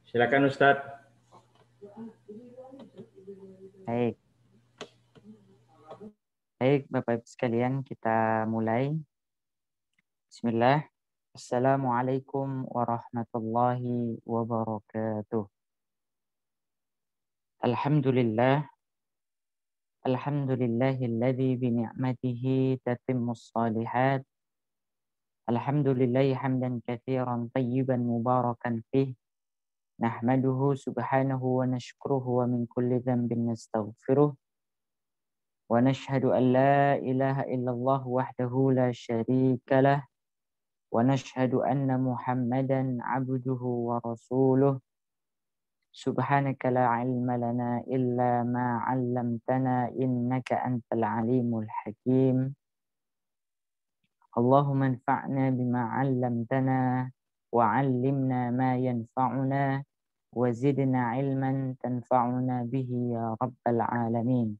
Silakan Ustadz. Baik. Baik, Bapak Ibu sekalian, kita mulai. Bismillah. Assalamualaikum warahmatullahi wabarakatuh. Alhamdulillah. Alhamdulillahilladzi bini'matihi tatimmus shalihat. Alhamdulillahi hamdan katsiran tayyiban mubarakan fih. Nahmaduhu subhanahu wa nashkuruhu wa min kulli dhanbin nastaghfiruh. Wa nashhadu an la ilaha illallah wahdahu la syarika lah. Wa nashhadu anna Muhammadan abduhu wa rasuluh. Subhanaka la ilma lana illa ma 'allamtana innaka antal alimul hakim. Allahumma anfa'na bima 'allamtana wa 'allimna ma yanfa'una wa zidna 'ilman tanfa'una bihi ya rabbal alamin.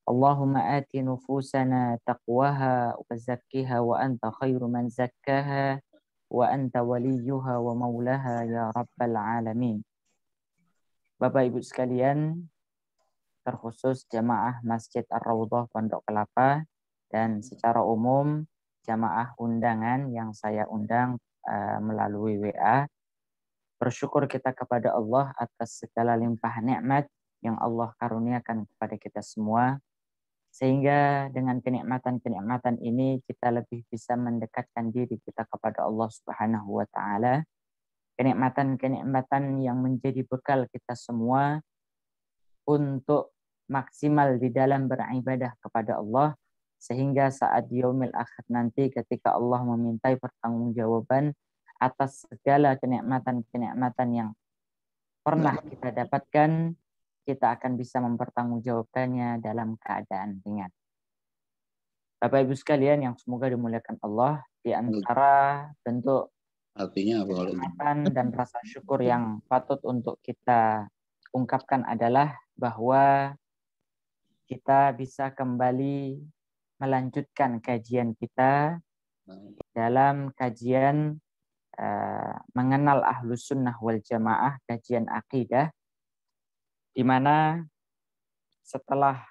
Allahumma ati nufusana taqwaha wa zakkiha wa anta khairu man zakkaha wa anta waliyuha wa maulaha ya rabbal alamin. Bapak Ibu sekalian, terkhusus jamaah Masjid Ar-Raudhah Pondok Kelapa dan secara umum jamaah undangan yang saya undang melalui WA. Bersyukur kita kepada Allah atas segala limpah nikmat yang Allah karuniakan kepada kita semua. Sehingga dengan kenikmatan-kenikmatan ini kita lebih bisa mendekatkan diri kita kepada Allah Subhanahu wa taala. Kenikmatan-kenikmatan yang menjadi bekal kita semua untuk maksimal di dalam beribadah kepada Allah, sehingga saat di yaumil akhir nanti ketika Allah memintai pertanggungjawaban atas segala kenikmatan-kenikmatan yang pernah kita dapatkan, kita akan bisa mempertanggungjawabkannya dalam keadaan ringan. Bapak Ibu sekalian yang semoga dimuliakan Allah, di antara bentuk kenikmatan dan rasa syukur yang patut untuk kita ungkapkan adalah bahwa kita bisa kembali melanjutkan kajian kita dalam kajian mengenal Ahlus Sunnah wal Jamaah, kajian akidah, di mana setelah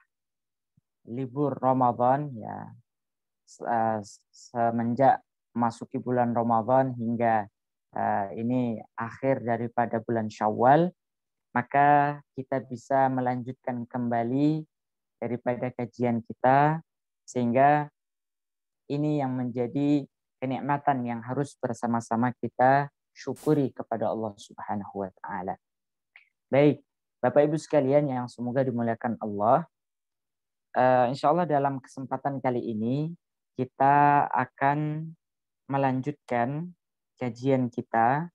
libur Ramadan ya semenjak memasuki bulan Ramadan hingga ini akhir daripada bulan Syawal, maka kita bisa melanjutkan kembali daripada kajian kita, sehingga ini yang menjadi kenikmatan yang harus bersama-sama kita syukuri kepada Allah Subhanahu wa taala. Baik, Bapak Ibu sekalian yang semoga dimuliakan Allah, insya Allah dalam kesempatan kali ini kita akan melanjutkan kajian kita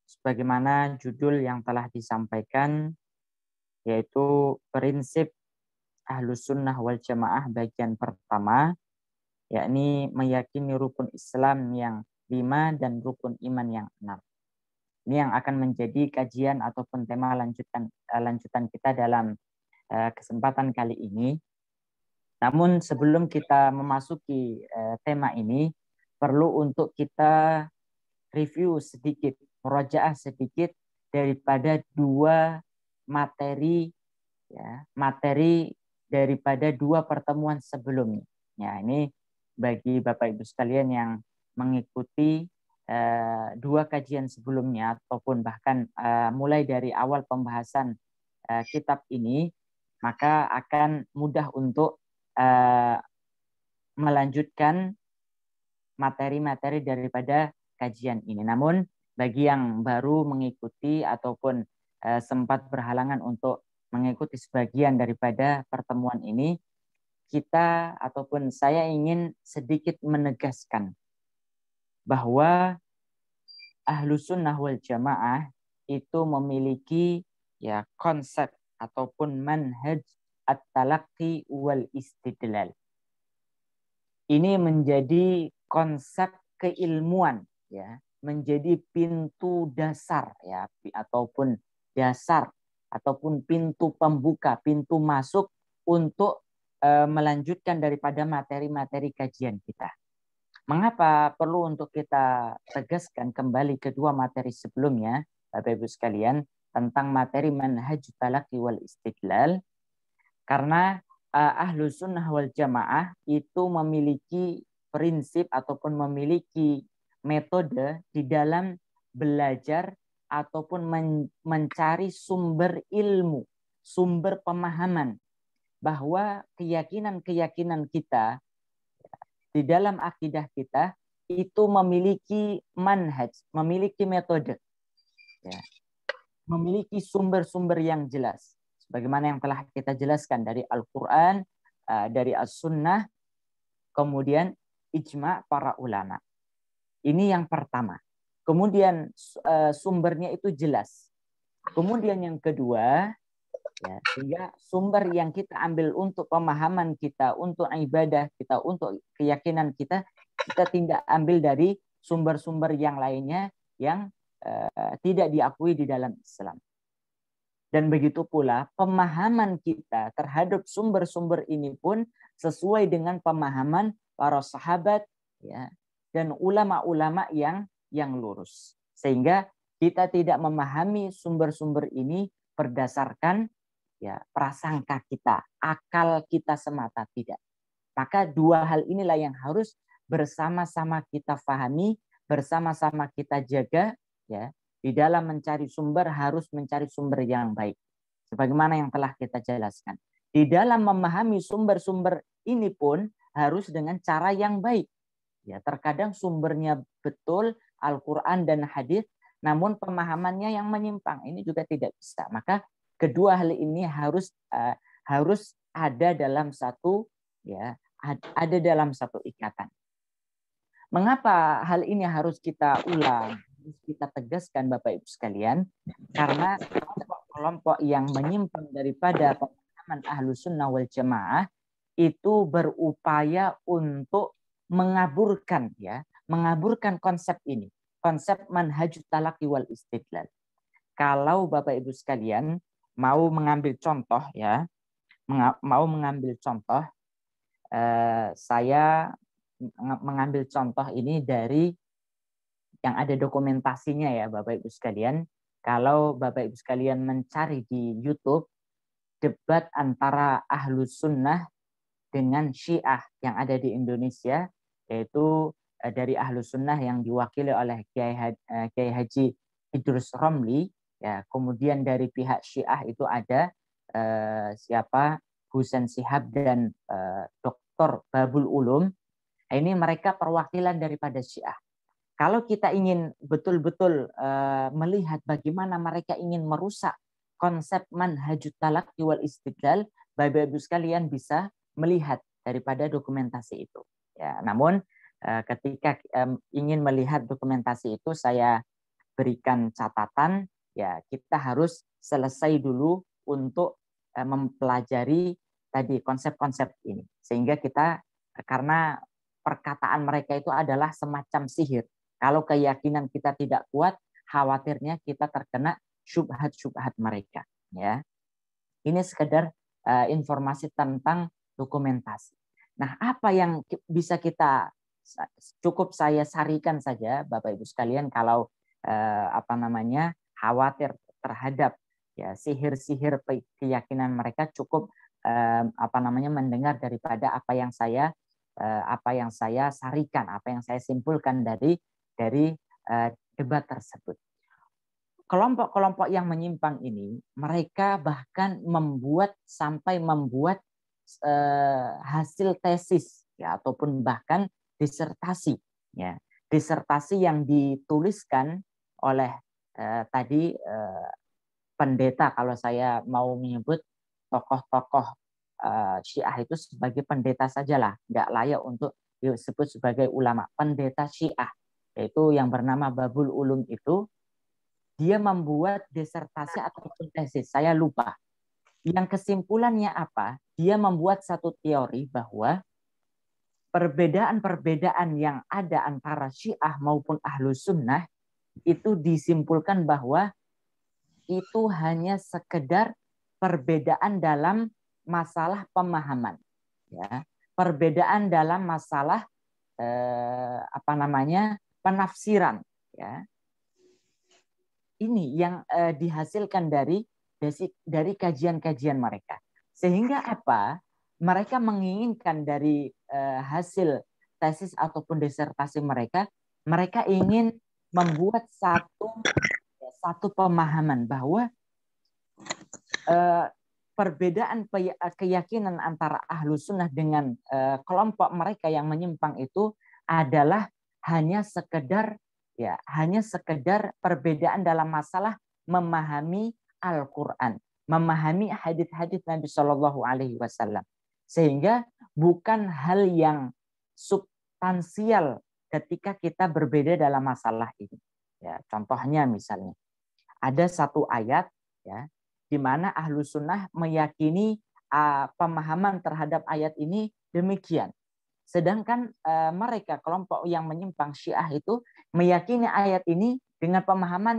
sebagaimana judul yang telah disampaikan, yaitu prinsip Ahlus Sunnah wal Jamaah bagian pertama, yakni meyakini rukun Islam yang 5 dan rukun iman yang 6. Ini yang akan menjadi kajian ataupun tema lanjutan kita dalam kesempatan kali ini. Namun sebelum kita memasuki tema ini, perlu untuk kita review sedikit, murojaah sedikit daripada dua materi, ya, materi daripada dua pertemuan sebelumnya. Ya, ini bagi Bapak Ibu sekalian yang mengikuti dua kajian sebelumnya ataupun bahkan mulai dari awal pembahasan kitab ini, maka akan mudah untuk melanjutkan materi-materi daripada kajian ini. Namun bagi yang baru mengikuti ataupun sempat berhalangan untuk mengikuti sebagian daripada pertemuan ini, kita ataupun saya ingin sedikit menegaskan bahwa Ahlus Sunnah wal Jamaah itu memiliki ya konsep ataupun manhaj at-talaqqi wal istidlal. Ini menjadi konsep keilmuan, ya, menjadi pintu dasar, ya, ataupun dasar ataupun pintu pembuka, pintu masuk untuk melanjutkan daripada materi-materi kajian kita. Mengapa perlu untuk kita tegaskan kembali kedua materi sebelumnya, Bapak Ibu sekalian, tentang materi manhaj talaqi wal istidlal? Karena ahlu sunnah wal jamaah itu memiliki prinsip ataupun memiliki metode di dalam belajar ataupun mencari sumber ilmu, sumber pemahaman, bahwa keyakinan-keyakinan kita di dalam akidah kita itu memiliki manhaj, memiliki metode, ya, memiliki sumber-sumber yang jelas. Sebagaimana yang telah kita jelaskan dari Al-Quran, dari As-Sunnah, kemudian ijma' para ulama. Ini yang pertama. Kemudian sumbernya itu jelas. Kemudian yang kedua, ya, sehingga sumber yang kita ambil untuk pemahaman kita, untuk ibadah kita, untuk keyakinan kita, kita tidak ambil dari sumber-sumber yang lainnya yang tidak diakui di dalam Islam. Dan begitu pula pemahaman kita terhadap sumber-sumber ini pun sesuai dengan pemahaman para sahabat, ya, dan ulama-ulama yang lurus. Sehingga kita tidak memahami sumber-sumber ini berdasarkan, ya, prasangka kita, akal kita semata, tidak. Maka dua hal inilah yang harus bersama-sama kita pahami, bersama-sama kita jaga, ya. Di dalam mencari sumber harus mencari sumber yang baik. Sebagaimana yang telah kita jelaskan. Di dalam memahami sumber-sumber ini pun harus dengan cara yang baik. Ya, terkadang sumbernya betul Al-Quran dan hadis, namun pemahamannya yang menyimpang. Ini juga tidak bisa. Maka kedua hal ini harus ada dalam satu, ya, ada dalam satu ikatan. Mengapa hal ini harus kita ulang, harus kita tegaskan Bapak Ibu sekalian? Karena kelompok yang menyimpang daripada pemahaman Ahlus Sunnah wal Jamaah itu berupaya untuk mengaburkan, ya, mengaburkan konsep ini, konsep manhajut talaqi wal istidlal. Kalau Bapak Ibu sekalian mau mengambil contoh, ya, mau mengambil contoh, saya mengambil contoh ini dari yang ada dokumentasinya, ya Bapak Ibu sekalian. Kalau Bapak Ibu sekalian mencari di YouTube debat antara Ahlus Sunnah dengan Syiah yang ada di Indonesia, yaitu dari Ahlus Sunnah yang diwakili oleh Kiai Haji Idrus Romli, ya, kemudian dari pihak Syiah itu ada siapa, Husain Shihab dan Dr. Babul Ulum. Ini mereka perwakilan daripada Syiah. Kalau kita ingin betul-betul melihat bagaimana mereka ingin merusak konsep manhajut talaqi wal istidlal, Bapak Ibu sekalian bisa melihat daripada dokumentasi itu. Ya, namun ketika ingin melihat dokumentasi itu, saya berikan catatan, ya, kita harus selesai dulu untuk mempelajari tadi konsep-konsep ini, sehingga kita, karena perkataan mereka itu adalah semacam sihir. Kalau keyakinan kita tidak kuat, khawatirnya kita terkena syubhat-syubhat mereka. Ya, ini sekedar informasi tentang dokumentasi. Nah, apa yang bisa kita, cukup saya sarikan saja, Bapak Ibu sekalian, kalau khawatir terhadap, ya, sihir-sihir keyakinan mereka, cukup mendengar daripada apa yang saya sarikan, apa yang saya simpulkan dari debat tersebut. Kelompok-kelompok yang menyimpang ini, mereka bahkan sampai membuat hasil tesis, ya, ataupun bahkan disertasi, ya, disertasi yang dituliskan oleh pendeta, kalau saya mau menyebut tokoh-tokoh Syiah itu sebagai pendeta sajalah, nggak layak untuk disebut sebagai ulama. Pendeta Syiah, yaitu yang bernama Babul Ulum itu, dia membuat disertasi ataupun tesis, saya lupa. Yang kesimpulannya apa? Dia membuat satu teori bahwa perbedaan-perbedaan yang ada antara Syiah maupun Ahlus Sunnah itu disimpulkan bahwa itu hanya sekedar perbedaan dalam masalah pemahaman, ya, perbedaan dalam masalah penafsiran, ya. Ini yang dihasilkan dari kajian-kajian mereka. Sehingga apa? Mereka menginginkan dari hasil tesis ataupun disertasi mereka ingin membuat satu pemahaman bahwa perbedaan keyakinan antara ahlu sunnah dengan kelompok mereka yang menyimpang itu adalah hanya sekedar perbedaan dalam masalah memahami Al-Quran, memahami hadits-hadits Nabi Shallallahu Alaihi Wasallam, sehingga bukan hal yang substansial ketika kita berbeda dalam masalah ini. Ya, contohnya misalnya ada satu ayat, ya, di mana ahlu sunnah meyakini pemahaman terhadap ayat ini demikian. Sedangkan mereka kelompok yang menyimpang Syiah itu meyakini ayat ini dengan pemahaman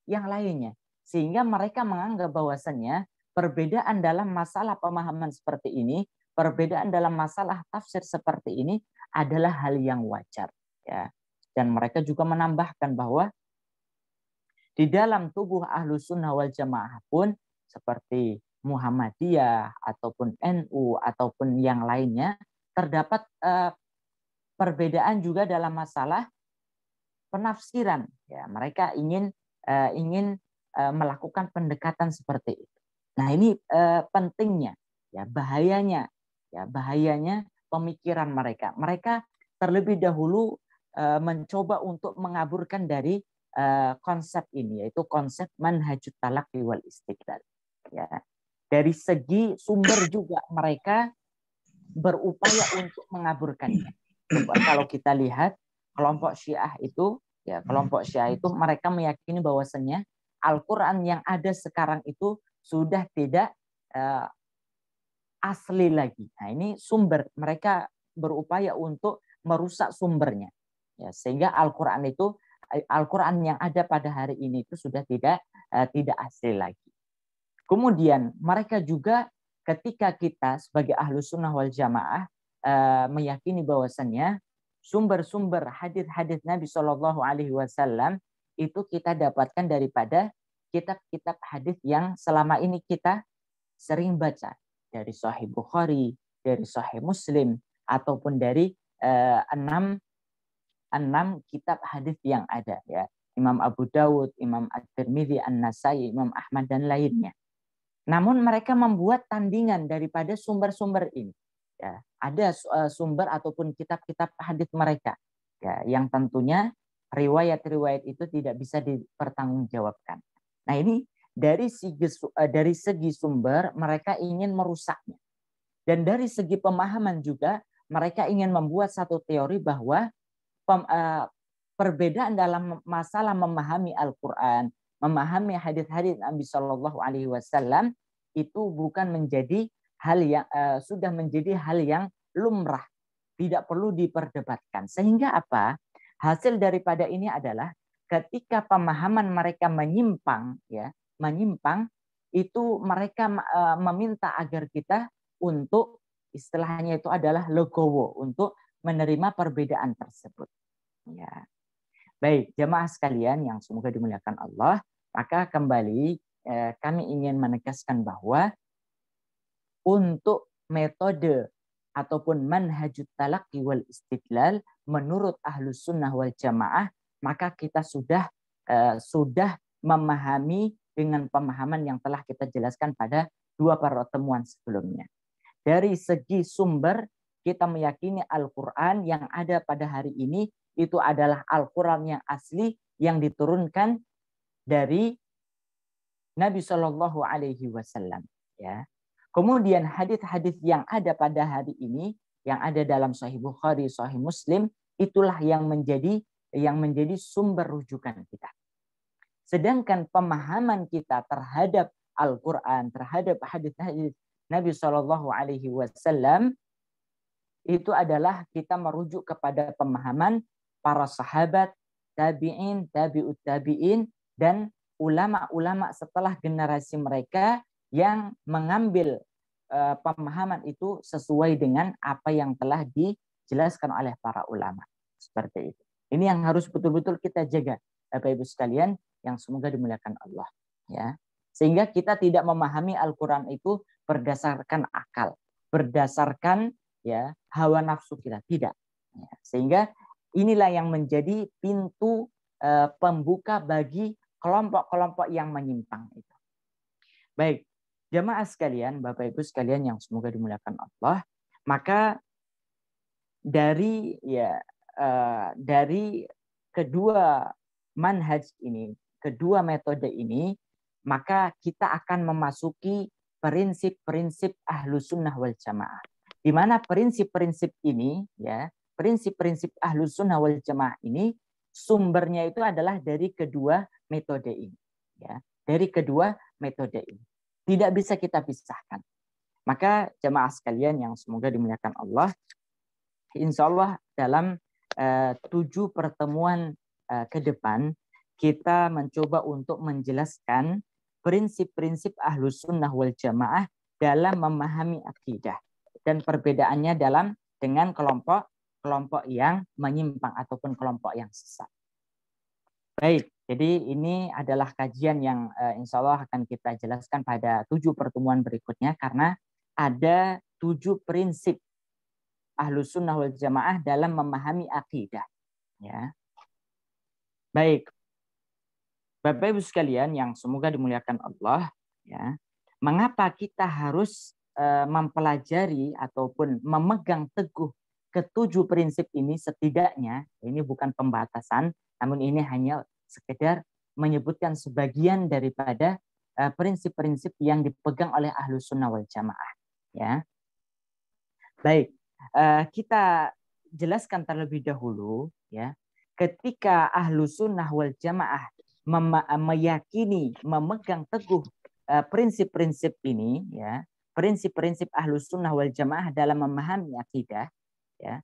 yang lainnya. Sehingga mereka menganggap bahwasannya perbedaan dalam masalah pemahaman seperti ini, perbedaan dalam masalah tafsir seperti ini adalah hal yang wajar. Ya. Dan mereka juga menambahkan bahwa di dalam tubuh ahlu sunnah wal jamaah pun seperti Muhammadiyah ataupun NU ataupun yang lainnya terdapat perbedaan juga dalam masalah penafsiran. Ya, mereka ingin melakukan pendekatan seperti itu. Nah, ini pentingnya, ya, bahayanya pemikiran mereka. Mereka terlebih dahulu mencoba untuk mengaburkan dari konsep ini, yaitu konsep manhajut talaqi wal istidlal. Ya. Dari segi sumber juga mereka berupaya untuk mengaburkannya. Kalau kita lihat kelompok Syiah itu mereka meyakini bahwasannya Al-Quran yang ada sekarang itu sudah tidak asli lagi. Nah, ini sumber, mereka berupaya untuk merusak sumbernya. Ya, sehingga Al-Quran yang ada pada hari ini itu sudah tidak asli lagi. Kemudian mereka juga ketika kita sebagai ahlu sunnah wal jamaah meyakini bahwasannya sumber-sumber hadis-hadis Nabi Shallallahu Alaihi Wasallam itu kita dapatkan daripada kitab-kitab hadis yang selama ini kita sering baca, dari Sahih Bukhari, dari Sahih Muslim, ataupun dari enam kitab hadis yang ada, ya, Imam Abu Dawud, Imam At-Tirmidzi, An-Nasai, Imam Ahmad dan lainnya. Namun mereka membuat tandingan daripada sumber-sumber ini. Ya, ada sumber ataupun kitab-kitab hadis mereka, ya, yang tentunya riwayat-riwayat itu tidak bisa dipertanggungjawabkan. Nah, ini dari segi sumber mereka ingin merusaknya. Dan dari segi pemahaman juga mereka ingin membuat satu teori bahwa perbedaan dalam masalah memahami Al-Quran, memahami hadis-hadis Nabi Shallallahu Alaihi Wasallam itu bukan menjadi hal yang sudah menjadi hal yang lumrah, tidak perlu diperdebatkan. Sehingga apa? Hasil daripada ini adalah ketika pemahaman mereka menyimpang, itu mereka meminta agar kita untuk istilahnya itu adalah legowo, untuk menerima perbedaan tersebut. Ya. Baik, jamaah sekalian yang semoga dimuliakan Allah, maka kembali kami ingin menegaskan bahwa untuk metode ataupun manhajut talaqi wal istidlal menurut ahlus sunnah wal jamaah, maka kita sudah memahami dengan pemahaman yang telah kita jelaskan pada 2 pertemuan sebelumnya. Dari segi sumber, kita meyakini Al-Quran yang ada pada hari ini itu adalah Al-Quran yang asli yang diturunkan dari Nabi Shallallahu Alaihi Wasallam. Ya. Kemudian hadis-hadis yang ada pada hari ini, yang ada dalam Sahih Bukhari, Sahih Muslim, itulah yang menjadi sumber rujukan kita. Sedangkan pemahaman kita terhadap Al-Quran, terhadap hadis-hadis Nabi Shallallahu Alaihi Wasallam itu adalah kita merujuk kepada pemahaman para sahabat, tabi'in, tabi'ut tabi'in, dan ulama-ulama setelah generasi mereka yang mengambil pemahaman itu sesuai dengan apa yang telah dijelaskan oleh para ulama. Seperti itu. Ini yang harus betul-betul kita jaga, Bapak Ibu sekalian, yang semoga dimuliakan Allah. Ya, sehingga kita tidak memahami Al-Quran itu berdasarkan akal, berdasarkan ya hawa nafsu kita, tidak. Ya, sehingga inilah yang menjadi pintu pembuka bagi kelompok-kelompok yang menyimpang itu. Baik, jamaah sekalian, Bapak Ibu sekalian yang semoga dimuliakan Allah, maka dari kedua manhaj ini, kedua metode ini, maka kita akan memasuki prinsip-prinsip Ahlus Sunnah wal Jamaah. Di mana prinsip-prinsip ini, ya, prinsip-prinsip Ahlus Sunnah wal Jamaah ini sumbernya itu adalah dari kedua metode ini, ya, dari kedua metode ini. Tidak bisa kita pisahkan. Maka jamaah sekalian yang semoga dimuliakan Allah, insya Allah dalam 7 pertemuan ke depan kita mencoba untuk menjelaskan prinsip-prinsip Ahlus Sunnah wal Jamaah dalam memahami akidah dan perbedaannya dengan kelompok yang menyimpang ataupun kelompok yang sesat. Baik, jadi ini adalah kajian yang insya Allah akan kita jelaskan pada 7 pertemuan berikutnya karena ada 7 prinsip Ahlus Sunnah wal Jamaah dalam memahami akidah. Ya. Baik, Bapak Ibu sekalian yang semoga dimuliakan Allah, ya, mengapa kita harus mempelajari ataupun memegang teguh ke-7 prinsip ini setidaknya, ini bukan pembatasan, namun ini hanya sekedar menyebutkan sebagian daripada prinsip-prinsip yang dipegang oleh Ahlus Sunnah wal Jamaah. Ya. Baik, kita jelaskan terlebih dahulu, ya, ketika Ahlus Sunnah wal Jamaah meyakini, memegang teguh prinsip-prinsip ini, ya, prinsip-prinsip Ahlus Sunnah wal Jamaah dalam memahami akidah, ya,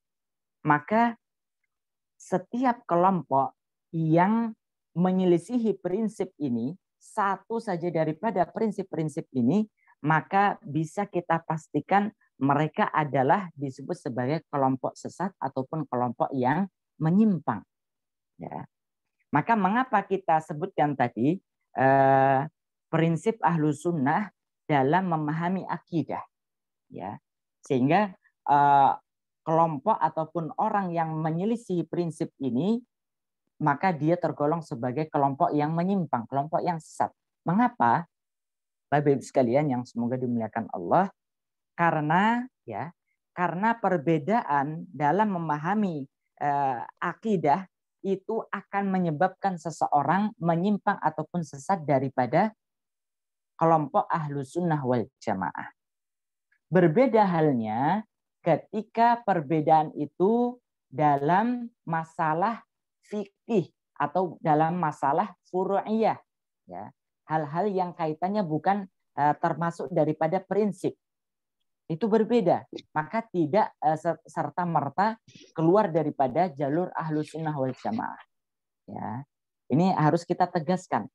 maka setiap kelompok yang menyelisihi prinsip ini, satu saja daripada prinsip-prinsip ini, maka bisa kita pastikan mereka adalah disebut sebagai kelompok sesat ataupun kelompok yang menyimpang. Ya. Maka mengapa kita sebutkan tadi prinsip Ahlus Sunnah dalam memahami akidah, ya, sehingga kelompok ataupun orang yang menyelisih prinsip ini maka dia tergolong sebagai kelompok yang menyimpang, kelompok yang sesat. Mengapa? Bapak Ibu sekalian yang semoga dimuliakan Allah, karena perbedaan dalam memahami akidah itu akan menyebabkan seseorang menyimpang ataupun sesat daripada kelompok Ahlus Sunnah wal Jamaah. Berbeda halnya ketika perbedaan itu dalam masalah fikih atau dalam masalah furu'iyah, ya, hal-hal yang kaitannya bukan termasuk daripada prinsip. Itu berbeda, maka tidak serta-merta keluar daripada jalur Ahlus Sunnah wal Jamaah. Ya, ini harus kita tegaskan.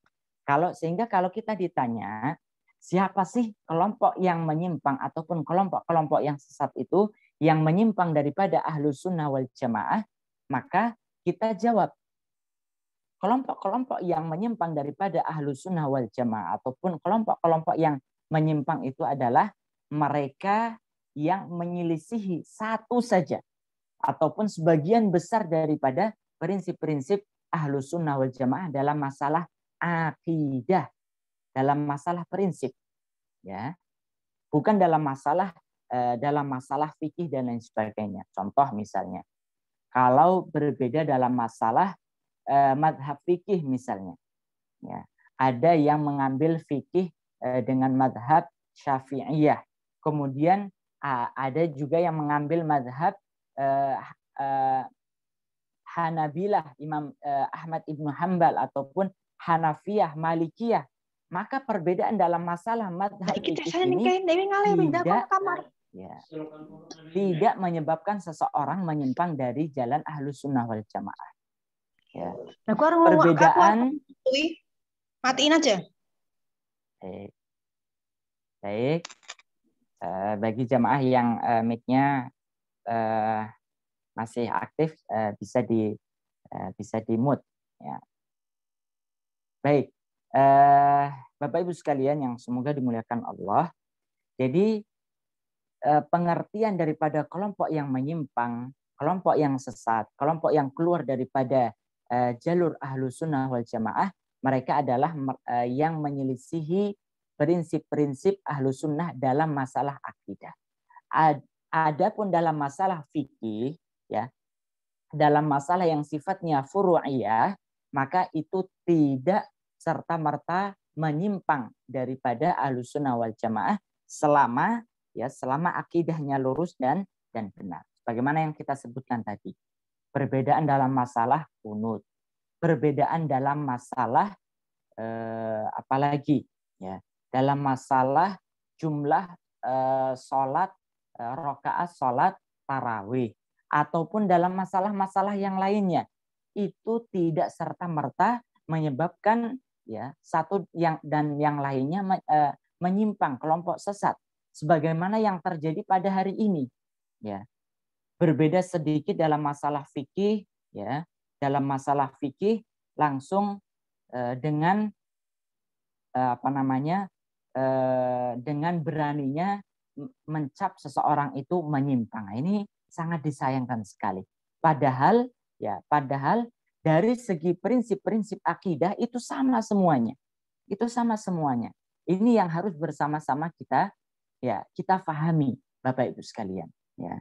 Sehingga kalau kita ditanya siapa sih kelompok yang menyimpang ataupun kelompok-kelompok yang sesat itu yang menyimpang daripada Ahlus Sunnah wal Jamaah, maka kita jawab kelompok-kelompok yang menyimpang daripada Ahlus Sunnah wal Jamaah ataupun kelompok-kelompok yang menyimpang itu adalah mereka yang menyelisihi satu saja ataupun sebagian besar daripada prinsip-prinsip Ahlus Sunnah wal Jamaah dalam masalah akidah, dalam masalah prinsip, ya, bukan dalam masalah fikih dan lain sebagainya. Contoh misalnya, kalau berbeda dalam masalah madhab fikih misalnya, ya, ada yang mengambil fikih dengan madhab Syafi'iyah. Kemudian ada juga yang mengambil madhab Hanabilah, Imam Ahmad Ibnu Hanbal, ataupun Hanafiyah, Malikiyah. Maka perbedaan dalam masalah madhab fikih ini tidak menyebabkan seseorang menyimpang dari jalan Ahlus Sunnah wal Jamaah. Ya. Perbedaan. Matiin aja. Baik. Bagi jamaah yang mic-nya masih aktif, bisa di mute. Ya. Baik, Bapak Ibu sekalian yang semoga dimuliakan Allah. Jadi pengertian daripada kelompok yang menyimpang, kelompok yang sesat, kelompok yang keluar daripada jalur Ahlus Sunnah wal Jamaah, mereka adalah yang menyelisihi prinsip-prinsip Ahlus Sunnah dalam masalah akidah. Adapun dalam masalah fikih, ya, dalam masalah yang sifatnya furu'iyah, maka itu tidak serta-merta menyimpang daripada Ahlus Sunnah wal Jamaah selama akidahnya lurus dan benar. Bagaimana yang kita sebutkan tadi. Perbedaan dalam masalah kunut, perbedaan dalam masalah apalagi ya, dalam masalah jumlah sholat rakaat sholat tarawih, ataupun dalam masalah-masalah yang lainnya, itu tidak serta-merta menyebabkan ya satu yang lainnya menyimpang, kelompok sesat, sebagaimana yang terjadi pada hari ini. Ya, berbeda sedikit dalam masalah fikih, ya, dalam masalah fikih langsung dengan dengan beraninya mencap seseorang itu menyimpang. Ini sangat disayangkan sekali. Padahal dari segi prinsip-prinsip akidah itu sama semuanya. Itu sama semuanya. Ini yang harus bersama-sama kita pahami, Bapak Ibu sekalian. Ya.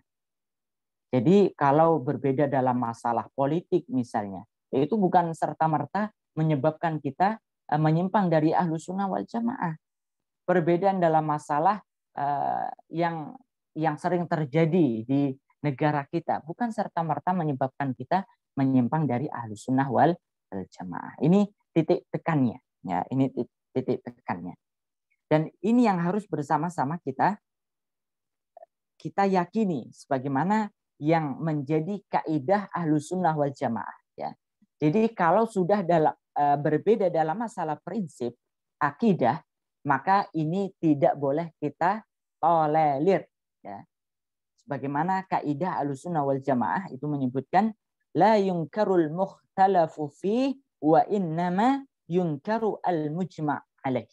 Jadi kalau berbeda dalam masalah politik misalnya, itu bukan serta-merta menyebabkan kita menyimpang dari Ahlus Sunnah wal Jamaah. Perbedaan dalam masalah yang sering terjadi di negara kita bukan serta-merta menyebabkan kita menyimpang dari Ahlus Sunnah wal Jamaah. Ini titik tekannya, ya. Ini titik tekannya. Dan ini yang harus bersama-sama kita yakini sebagaimana yang menjadi kaidah Ahlus Sunnah wal Jamaah. Ya. Jadi kalau sudah berbeda dalam masalah prinsip akidah, maka ini tidak boleh kita tolerir. Ya. Sebagaimana kaidah Ahlus Sunnah wal Jamaah itu menyebutkan la yunkarul mukhtalafu fi wa innama yunkaru al mujma' alaih.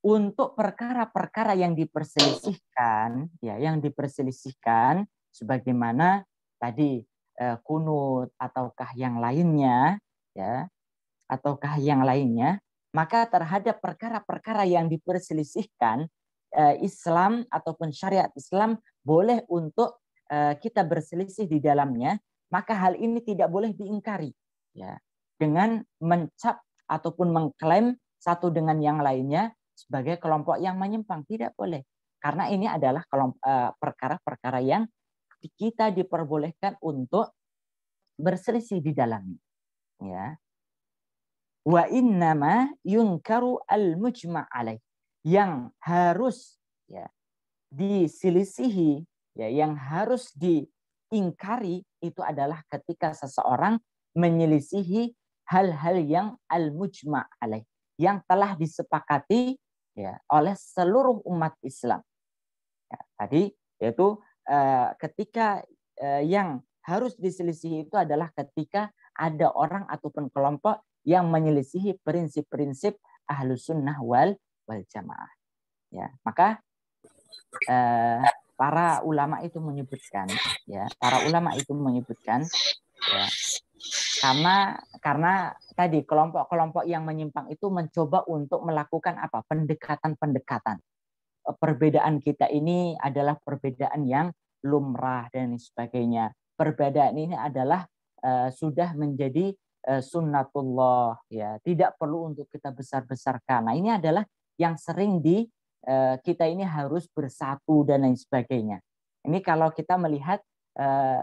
Untuk perkara-perkara yang diperselisihkan, sebagaimana tadi kunut ataukah yang lainnya, ya, maka terhadap perkara-perkara yang diperselisihkan, Islam ataupun syariat Islam boleh untuk kita berselisih di dalamnya, maka hal ini tidak boleh diingkari, ya, dengan mencap ataupun mengklaim satu dengan yang lainnya sebagai kelompok yang menyimpang. Tidak boleh. Karena ini adalah perkara-perkara yang kita diperbolehkan untuk berselisih di dalamnya. Ya. Wa innama yunkaru al-mujma' alaih. Yang harus diselisihi, yang harus diingkari itu adalah ketika seseorang menyelisihi hal-hal yang al-mujma' alaih, yang telah disepakati oleh seluruh umat Islam. Ya, tadi yaitu ketika yang harus diselisihi itu adalah ketika ada orang ataupun kelompok yang menyelisihi prinsip-prinsip Ahlus Sunnah wal Jamaah. Ya, maka para ulama itu menyebutkan, ya, karena tadi kelompok-kelompok yang menyimpang itu mencoba untuk melakukan apa? Pendekatan-pendekatan. Perbedaan kita ini adalah perbedaan yang lumrah dan sebagainya. Perbedaan ini adalah sudah menjadi sunnatullah, ya, tidak perlu untuk kita besar-besarkan. Nah, ini adalah yang sering kita ini harus bersatu dan lain sebagainya. Ini kalau kita melihat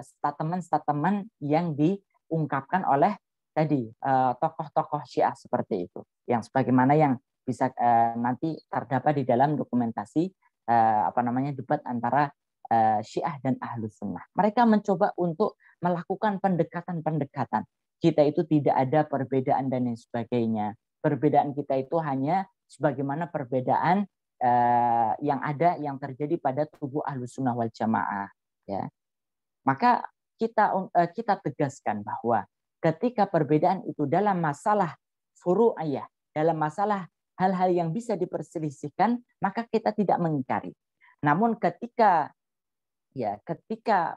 statement-statement yang diungkapkan oleh tadi tokoh-tokoh Syiah seperti itu, yang sebagaimana yang bisa nanti terdapat di dalam dokumentasi debat antara Syiah dan Ahlus Sunnah. Mereka mencoba untuk melakukan pendekatan-pendekatan. Kita itu tidak ada perbedaan dan lain sebagainya. Perbedaan kita itu hanya sebagaimana perbedaan yang terjadi pada tubuh Ahlus Sunnah wal Jamaah. Ya. Maka kita tegaskan bahwa ketika perbedaan itu dalam masalah furu'iyah, dalam masalah hal-hal yang bisa diperselisihkan, maka kita tidak mengingkari. Namun ketika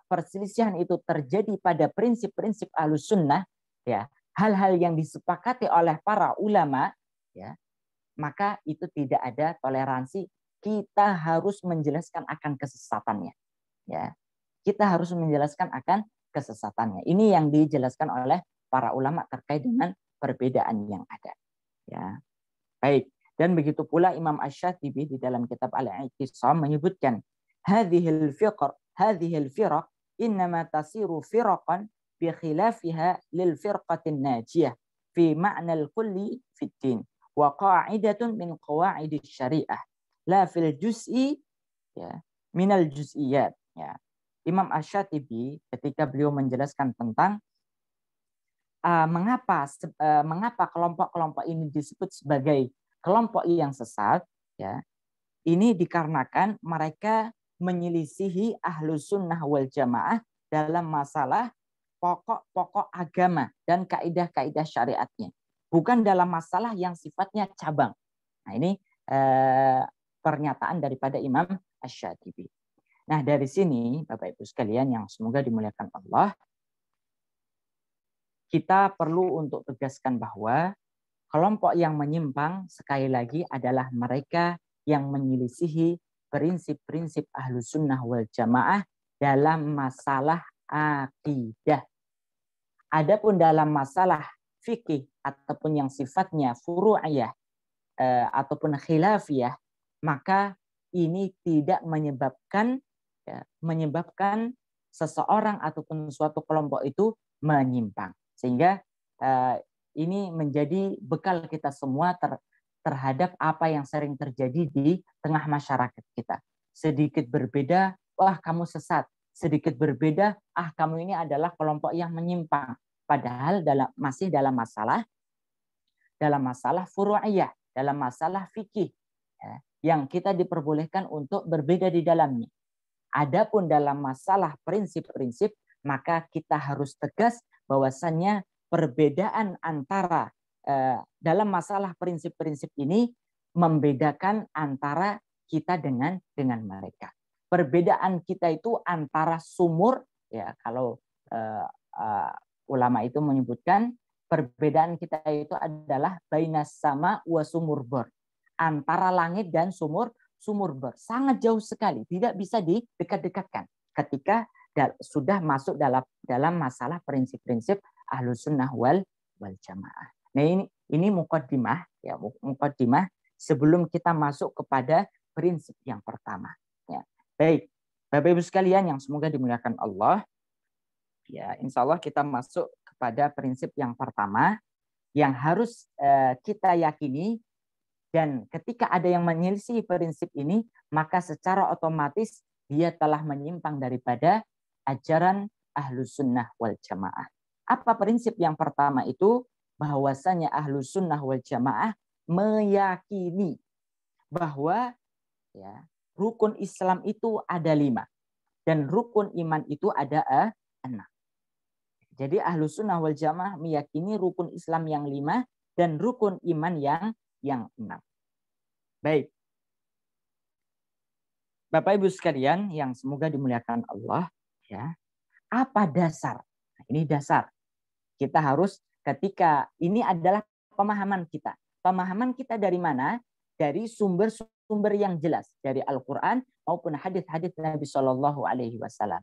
perselisihan itu terjadi pada prinsip-prinsip Ahlus Sunnah, ya, hal-hal yang disepakati oleh para ulama, ya, maka itu tidak ada toleransi. Kita harus menjelaskan akan kesesatannya, ya. Kita harus menjelaskan akan kesesatannya. Ini yang dijelaskan oleh para ulama terkait dengan perbedaan yang ada. Ya, baik. Dan begitu pula Imam Asy-Syatibi di dalam kitab Al-I'tisam menyebutkan hadhil firaq innama tasiru firaqan bi khilafiha lil firqatin najiyah fi ma'na al-kulli fid din wa qa'idatun min qawaidis syariah la fil juz'i, ya, minal juz'iyat, ya. Imam Asy-Syatibi ketika beliau menjelaskan tentang mengapa kelompok-kelompok ini disebut sebagai kelompok yang sesat, ya, ini dikarenakan mereka menyelisihi Ahlus Sunnah wal Jamaah dalam masalah pokok-pokok agama dan kaidah-kaidah syariatnya, bukan dalam masalah yang sifatnya cabang. Nah, ini pernyataan daripada Imam Asy-Syatibi. Nah, dari sini Bapak Ibu sekalian yang semoga dimuliakan Allah, kita perlu untuk tegaskan bahwa kelompok yang menyimpang sekali lagi adalah mereka yang menyelisihi prinsip-prinsip Ahlus Sunnah wal Jamaah dalam masalah akidah. Adapun dalam masalah fikih ataupun yang sifatnya furu'iyah ataupun khilafiyah, maka ini tidak menyebabkan seseorang ataupun suatu kelompok itu menyimpang. Sehingga ini menjadi bekal kita semua terhadap apa yang sering terjadi di tengah masyarakat kita. Sedikit berbeda, wah kamu sesat. Sedikit berbeda, kamu ini adalah kelompok yang menyimpang. Padahal masih dalam masalah furu'iyah, dalam masalah fikih, ya, yang kita diperbolehkan untuk berbeda di dalamnya. Adapun dalam masalah prinsip-prinsip, maka kita harus tegas bahwasannya perbedaan antara dalam masalah prinsip-prinsip ini membedakan antara kita dengan mereka. Perbedaan kita itu antara sumur, ya, kalau ulama itu menyebutkan perbedaan kita itu adalah bainas sama wa sumur bor, antara langit dan sumur bor, sangat jauh sekali, tidak bisa didekat-dekatkan ketika sudah masuk dalam masalah prinsip-prinsip Ahlus Sunnah wal Jamaah. Nah, ini muqaddimah, ya, muqaddimah sebelum kita masuk kepada prinsip yang pertama. Ya. Baik, Bapak Ibu sekalian yang semoga dimuliakan Allah, ya, insya Allah kita masuk kepada prinsip yang pertama yang harus kita yakini, dan ketika ada yang menyelisih prinsip ini, maka secara otomatis dia telah menyimpang daripada ajaran Ahlus Sunnah wal Jamaah. Apa prinsip yang pertama itu? Bahwasanya Ahlus Sunnah wal Jamaah meyakini bahwa, ya, rukun Islam itu ada 5 dan rukun iman itu ada 6. Jadi Ahlus Sunnah wal Jamaah meyakini rukun Islam yang 5 dan rukun iman yang 6. Baik. Bapak Ibu sekalian yang semoga dimuliakan Allah, ya. Apa dasar? Nah, ini dasar. Kita harus, ketika ini adalah pemahaman kita. Pemahaman kita dari mana? Dari sumber-sumber yang jelas, dari Al-Qur'an maupun hadis-hadis Nabi Shallallahu alaihi wasallam.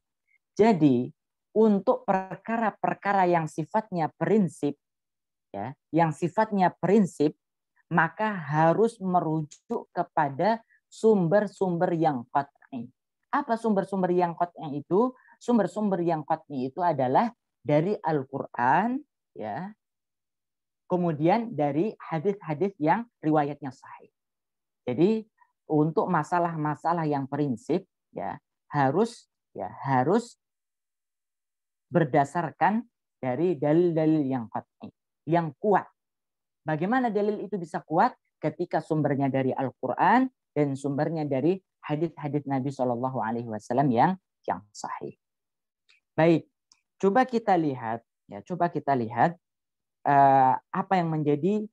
Jadi, untuk perkara-perkara yang sifatnya prinsip, ya, maka harus merujuk kepada sumber-sumber yang qat'i. Apa sumber-sumber yang qat'i itu? Sumber-sumber yang qat'i itu adalah dari Al-Qur'an, ya. Kemudian dari hadis-hadis yang riwayatnya sahih. Jadi untuk masalah-masalah yang prinsip, ya, harus berdasarkan dari dalil-dalil yang qat'i, yang kuat. Bagaimana dalil itu bisa kuat? Ketika sumbernya dari Al-Qur'an dan sumbernya dari hadis-hadis Nabi Shallallahu alaihi wasallam yang sahih. Baik, coba kita lihat apa yang menjadi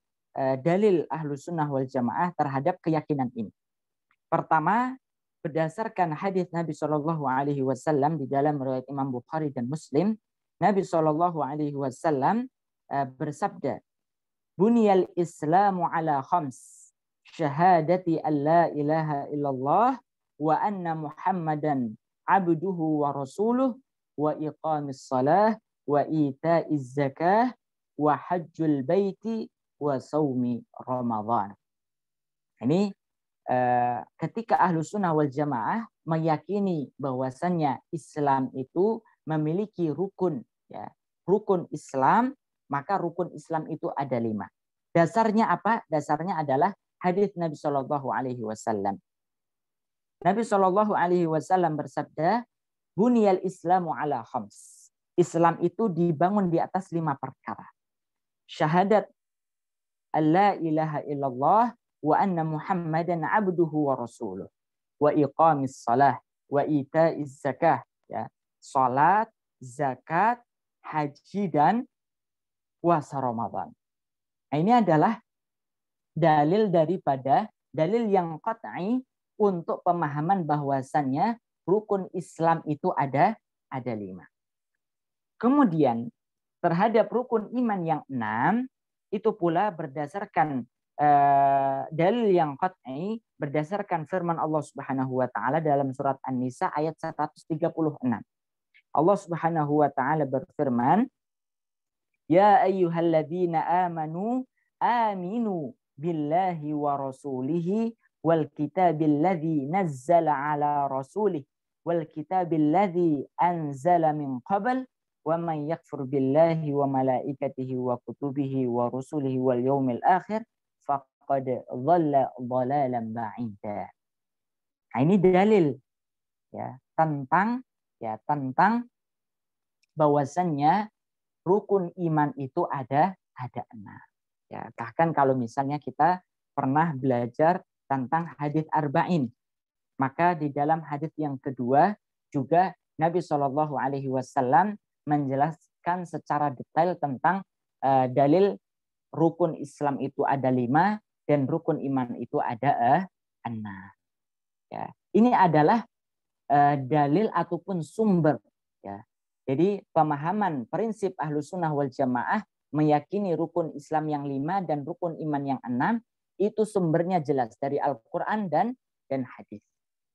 dalil Ahlus Sunnah wal Jamaah terhadap keyakinan ini. Pertama, berdasarkan hadis Nabi Shallallahu Alaihi Wasallam di dalam riwayat Imam Bukhari dan Muslim, Nabi Shallallahu Alaihi Wasallam bersabda, "Buniyal Islamu ala khams, syahadati an la ilaha illallah wa anna Muhammadan abduhu wa rasuluh wa iqamis salah wa ita'iz zakah wa hajjul baiti wa saumi Ramadan." Ini ketika Ahlus Sunnah wal Jamaah meyakini bahwasannya Islam itu memiliki rukun, ya, rukun Islam, maka rukun Islam itu ada 5. Dasarnya apa? Dasarnya adalah hadis Nabi Shallallahu Alaihi Wasallam. Nabi Shallallahu Alaihi Wasallam bersabda, "Buniyal Islamu ala khams." Islam itu dibangun di atas 5 perkara. Syahadat alla ilaha illallah wa anna Muhammadan abduhu wa rasuluh wa iqamis salah wa ita'iz zakah, ya, salat, zakat, haji dan puasa Ramadan. Nah, ini adalah dalil yang qat'i untuk pemahaman bahwasannya rukun Islam itu ada 5. Kemudian terhadap rukun iman yang 6 itu pula berdasarkan dalil yang qat'i berdasarkan firman Allah Subhanahu wa taala dalam surat An-Nisa ayat 136. Allah Subhanahu wa taala berfirman, "Ya ayyuhalladzina amanu aminu billahi wa rasulihi wal kitabil ladzi nazzala ala rasulih wal kitabil ladzi anzala min qabl wa man yakfur billahi wa malaikatihi wa kutubihi wa rusulihi wal yaumil akhir faqad dhalla dhalalan ba'ida." Nah, ini dalil, ya, tentang bahwasannya rukun iman itu ada 6. Ya, bahkan kalau misalnya kita pernah belajar tentang hadis arba'in, maka di dalam hadis yang kedua juga Nabi Shallallahu Alaihi Wasallam menjelaskan secara detail tentang dalil rukun Islam itu ada 5 dan rukun iman itu ada 6. Ya, ini adalah dalil ataupun sumber. Ya. Jadi pemahaman prinsip Ahlus Sunnah wal Jamaah meyakini rukun Islam yang 5 dan rukun iman yang 6 itu sumbernya jelas dari Al-Quran dan hadis.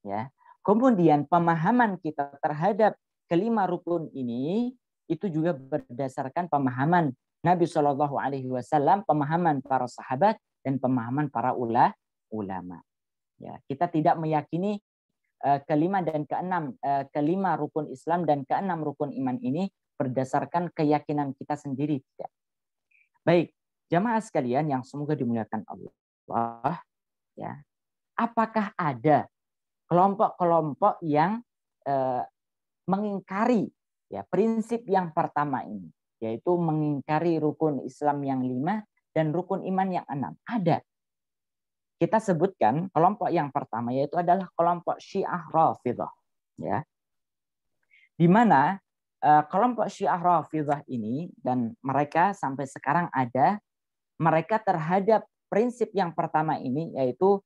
Ya. Kemudian pemahaman kita terhadap kelima rukun ini itu juga berdasarkan pemahaman Nabi Shallallahu Alaihi Wasallam, pemahaman para sahabat dan pemahaman para ulama. Ya, kita tidak meyakini kelima dan keenam, kelima rukun Islam dan keenam rukun iman ini berdasarkan keyakinan kita sendiri. Tidak. Baik, jamaah sekalian yang semoga dimuliakan Allah, ya, apakah ada kelompok-kelompok yang mengingkari, ya, prinsip yang pertama ini, yaitu mengingkari rukun Islam yang 5 dan rukun iman yang 6? Ada. Kita sebutkan kelompok yang pertama yaitu adalah kelompok Syiah Rafidhah, ya. Di mana kelompok Syiah Rafidhah ini dan mereka sampai sekarang ada, mereka terhadap prinsip yang pertama ini yaitu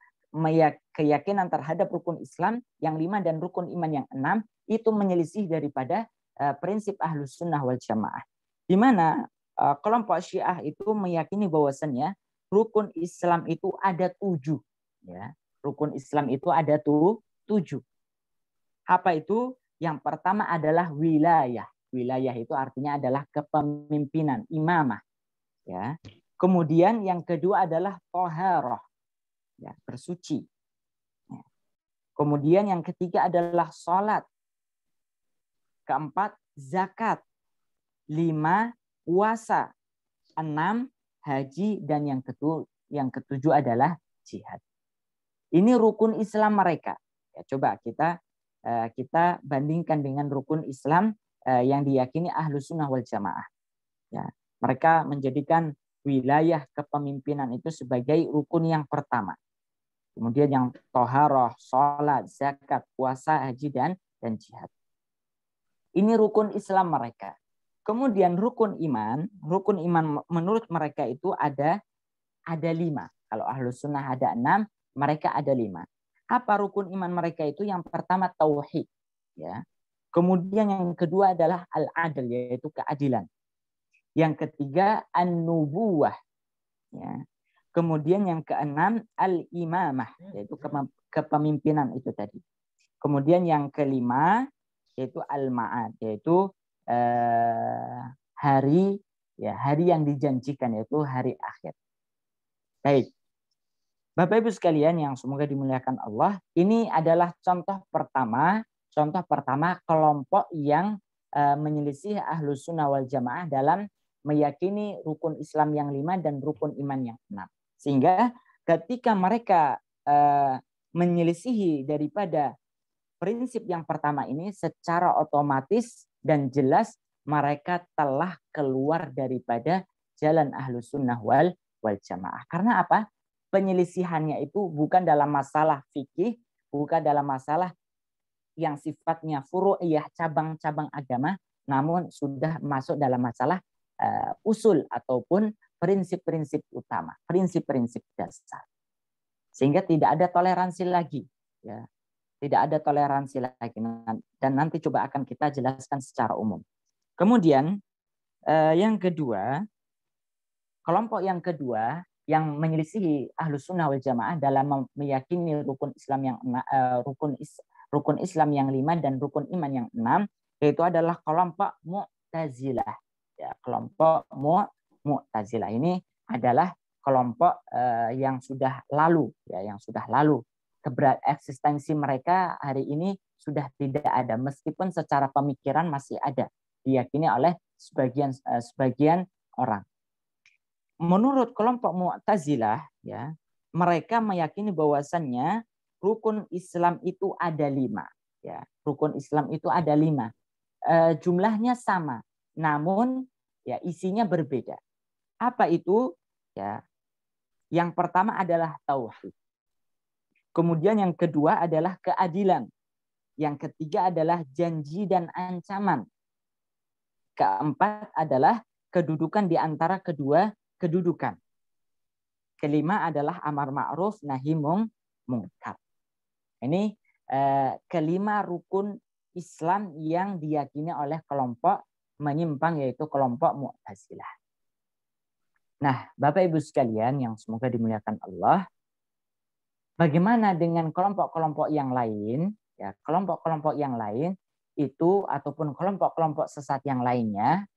keyakinan terhadap rukun Islam yang 5 dan rukun iman yang 6 itu menyelisih daripada prinsip Ahlus Sunnah wal Jamaah. Di mana kelompok Syiah itu meyakini bahwasannya rukun Islam itu ada 7. Ya. Rukun Islam itu ada 7. Apa itu? Yang pertama adalah wilayah. Wilayah itu artinya adalah kepemimpinan, imamah. Ya. Kemudian yang kedua adalah thaharah, ya, bersuci. Ya. Kemudian yang ketiga adalah sholat. Keempat, zakat. 5, puasa. 6, haji, dan yang ketujuh adalah jihad. Ini rukun Islam mereka. Ya, coba kita bandingkan dengan rukun Islam yang diyakini Ahlus Sunnah wal Jamaah. Ya, mereka menjadikan wilayah kepemimpinan itu sebagai rukun yang pertama. Kemudian yang thaharah, salat, zakat, puasa, haji dan jihad. Ini rukun Islam mereka. Kemudian rukun iman menurut mereka itu ada 5. Kalau Ahlus Sunnah ada 6, mereka ada 5. Apa rukun iman mereka itu? Yang pertama tauhid, ya. Kemudian yang kedua adalah al-adl, yaitu keadilan. Yang ketiga an-nubuwah, ya. Kemudian yang keenam al-imamah, yaitu kepemimpinan itu tadi. Kemudian yang kelima yaitu al-ma'ad, yaitu hari yang dijanjikan, yaitu hari akhir. Baik. Bapak Ibu sekalian yang semoga dimuliakan Allah, ini adalah contoh pertama kelompok yang menyelisih Ahlus Sunnah wal Jamaah dalam meyakini rukun Islam yang 5 dan rukun iman yang 6. Sehingga ketika mereka menyelisihi daripada prinsip yang pertama ini, secara otomatis dan jelas mereka telah keluar daripada jalan Ahlus Sunnah wal Jamaah. Karena apa? Penyelisihannya itu bukan dalam masalah fikih, bukan dalam masalah yang sifatnya furu'iyah, cabang-cabang agama, namun sudah masuk dalam masalah usul ataupun prinsip-prinsip utama, prinsip-prinsip dasar. Sehingga tidak ada toleransi lagi, ya. Tidak ada toleransi lagi, dan nanti coba akan kita jelaskan secara umum. Kemudian yang kedua, kelompok yang kedua yang menyelisihi Ahlus Sunnah wal Jamaah dalam meyakini rukun Islam yang rukun Islam yang 5 dan rukun iman yang 6, yaitu adalah kelompok Mu'tazilah. Ya, kelompok Mu'tazilah ini adalah kelompok yang sudah lalu, ya, yang sudah lalu. Eksistensi mereka hari ini sudah tidak ada, meskipun secara pemikiran masih ada, diyakini oleh sebagian orang. Menurut kelompok Mu'tazilah, ya, mereka meyakini bahwasannya rukun Islam itu ada 5. Ya, rukun Islam itu ada 5. Jumlahnya sama, namun ya isinya berbeda. Apa itu? Ya, yang pertama adalah tauhid. Kemudian yang kedua adalah keadilan. Yang ketiga adalah janji dan ancaman. Keempat adalah kedudukan di antara kedua kedudukan. Kelima adalah amar ma'ruf nahi mungkar. Ini kelima rukun Islam yang diyakini oleh kelompok menyimpang, yaitu kelompok Mu'tazilah. Nah, Bapak Ibu sekalian yang semoga dimuliakan Allah, bagaimana dengan kelompok-kelompok yang lain? Ya, kelompok-kelompok yang lain itu ataupun kelompok-kelompok sesat yang lainnya,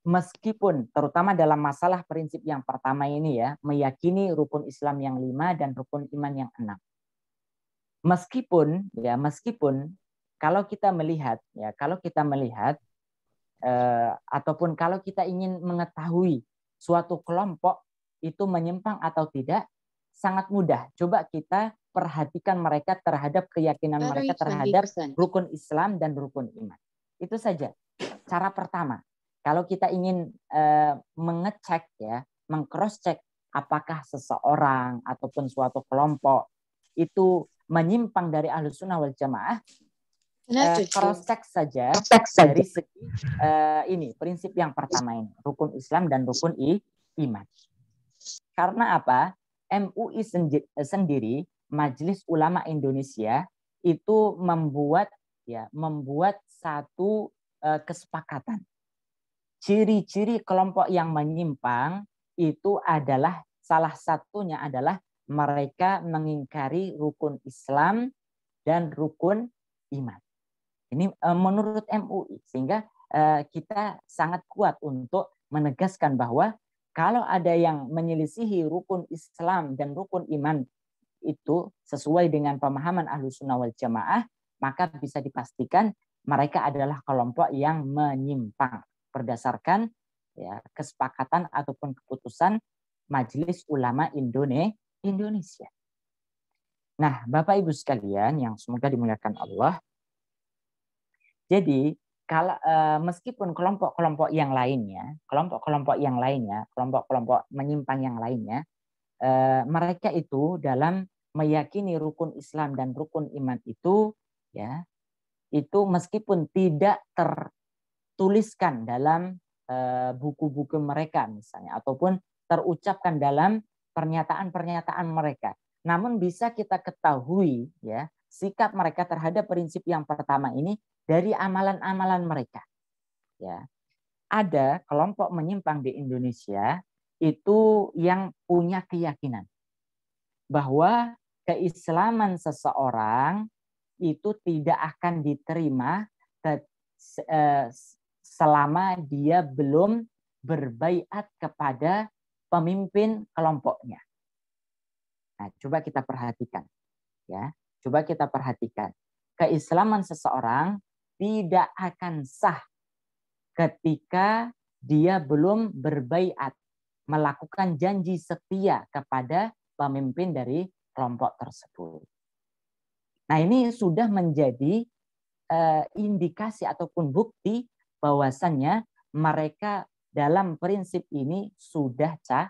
meskipun terutama dalam masalah prinsip yang pertama ini, ya, meyakini rukun Islam yang 5 dan rukun iman yang 6. Meskipun kalau kita melihat ataupun kalau kita ingin mengetahui suatu kelompok itu menyimpang atau tidak, sangat mudah. Coba kita perhatikan mereka terhadap keyakinan mereka terhadap rukun Islam dan rukun iman. Itu saja cara pertama. Kalau kita ingin mengecek, ya, meng-cross check apakah seseorang ataupun suatu kelompok itu menyimpang dari Ahlus Sunnah wal Jamaah, cross check saja dari segi ini prinsip yang pertama ini, rukun Islam dan rukun iman. Karena apa? MUI sendiri, Majelis Ulama Indonesia, itu membuat satu kesepakatan. Ciri-ciri kelompok yang menyimpang itu adalah, salah satunya adalah mereka mengingkari rukun Islam dan rukun iman. Ini menurut MUI, sehingga kita sangat kuat untuk menegaskan bahwa kalau ada yang menyelisihi rukun Islam dan rukun iman itu sesuai dengan pemahaman Ahlus Sunnah wal Jamaah, maka bisa dipastikan mereka adalah kelompok yang menyimpang berdasarkan, ya, kesepakatan ataupun keputusan Majelis Ulama Indonesia. Nah, Bapak Ibu sekalian yang semoga dimuliakan Allah, jadi kalau meskipun kelompok-kelompok yang lainnya, kelompok-kelompok menyimpang yang lainnya, mereka itu dalam meyakini rukun Islam dan rukun iman itu, ya, itu meskipun tidak tertuliskan dalam buku-buku mereka misalnya, ataupun terucapkan dalam pernyataan-pernyataan mereka, namun bisa kita ketahui ya sikap mereka terhadap prinsip yang pertama ini dari amalan-amalan mereka. Ya, ada kelompok menyimpang di Indonesia itu yang punya keyakinan bahwa keislaman seseorang itu tidak akan diterima selama dia belum berbaiat kepada pemimpin kelompoknya. Nah, coba kita perhatikan, ya. Coba kita perhatikan. Keislaman seseorang tidak akan sah ketika dia belum berbaiat, melakukan janji setia kepada pemimpin dari kelompok tersebut. Nah, ini sudah menjadi indikasi ataupun bukti bahwasannya mereka dalam prinsip ini sudah cacat.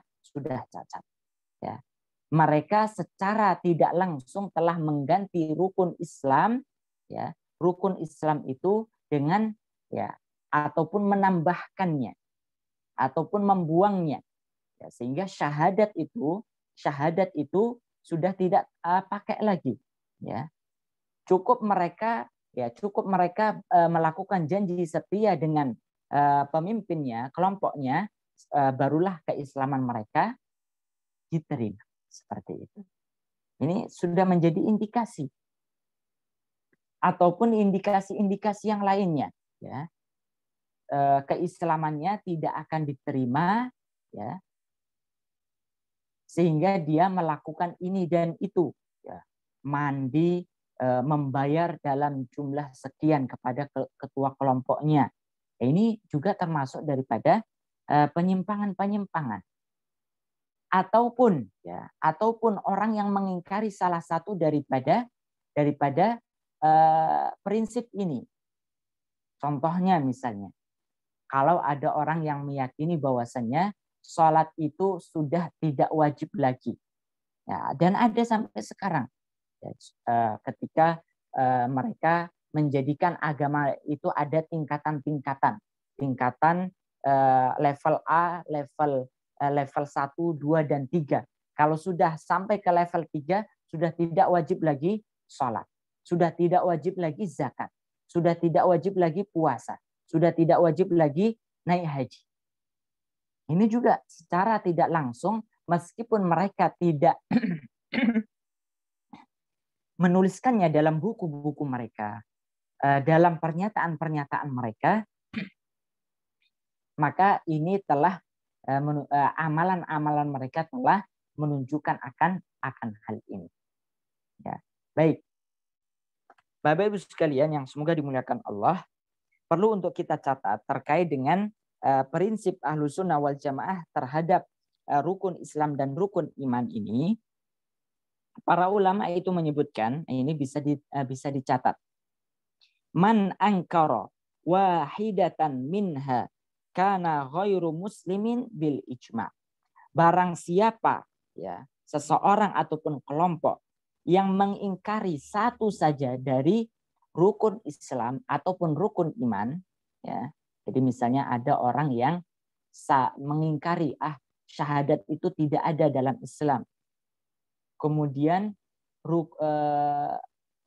Ya. Mereka secara tidak langsung telah mengganti rukun Islam, ya, rukun Islam itu dengan ya ataupun menambahkannya ataupun membuangnya, ya, sehingga syahadat itu sudah tidak pakai lagi, ya. Cukup mereka melakukan janji setia dengan pemimpinnya, kelompoknya, barulah keislaman mereka diterima. Seperti itu. Ini sudah menjadi indikasi. Ataupun indikasi-indikasi yang lainnya. Ya. Keislamannya tidak akan diterima, ya, sehingga dia melakukan ini dan itu. Ya. Mandi, membayar dalam jumlah sekian kepada ketua kelompoknya. Ini juga termasuk daripada penyimpangan-penyimpangan. Ataupun orang yang mengingkari salah satu daripada prinsip ini. Contohnya misalnya, kalau ada orang yang meyakini bahwasannya sholat itu sudah tidak wajib lagi, ya, dan ada sampai sekarang, ya, ketika mereka menjadikan agama itu ada tingkatan level A, level 1, 2, dan 3. Kalau sudah sampai ke level 3, sudah tidak wajib lagi sholat. Sudah tidak wajib lagi zakat. Sudah tidak wajib lagi puasa. Sudah tidak wajib lagi naik haji. Ini juga secara tidak langsung, meskipun mereka tidak menuliskannya dalam buku-buku mereka, dalam pernyataan-pernyataan mereka, maka ini telah amalan-amalan mereka telah menunjukkan akan hal ini. Ya. Baik. Bapak Ibu sekalian yang semoga dimuliakan Allah, perlu untuk kita catat terkait dengan prinsip Ahlussunnah wal Jamaah terhadap rukun Islam dan rukun iman ini. Para ulama itu menyebutkan, ini bisa dicatat. Man angkara wahidatan minha kana ghairu muslimin bil ijma. Barang siapa, ya, seseorang ataupun kelompok yang mengingkari satu saja dari rukun Islam ataupun rukun iman, ya. Jadi misalnya ada orang yang mengingkari syahadat itu tidak ada dalam Islam. Kemudian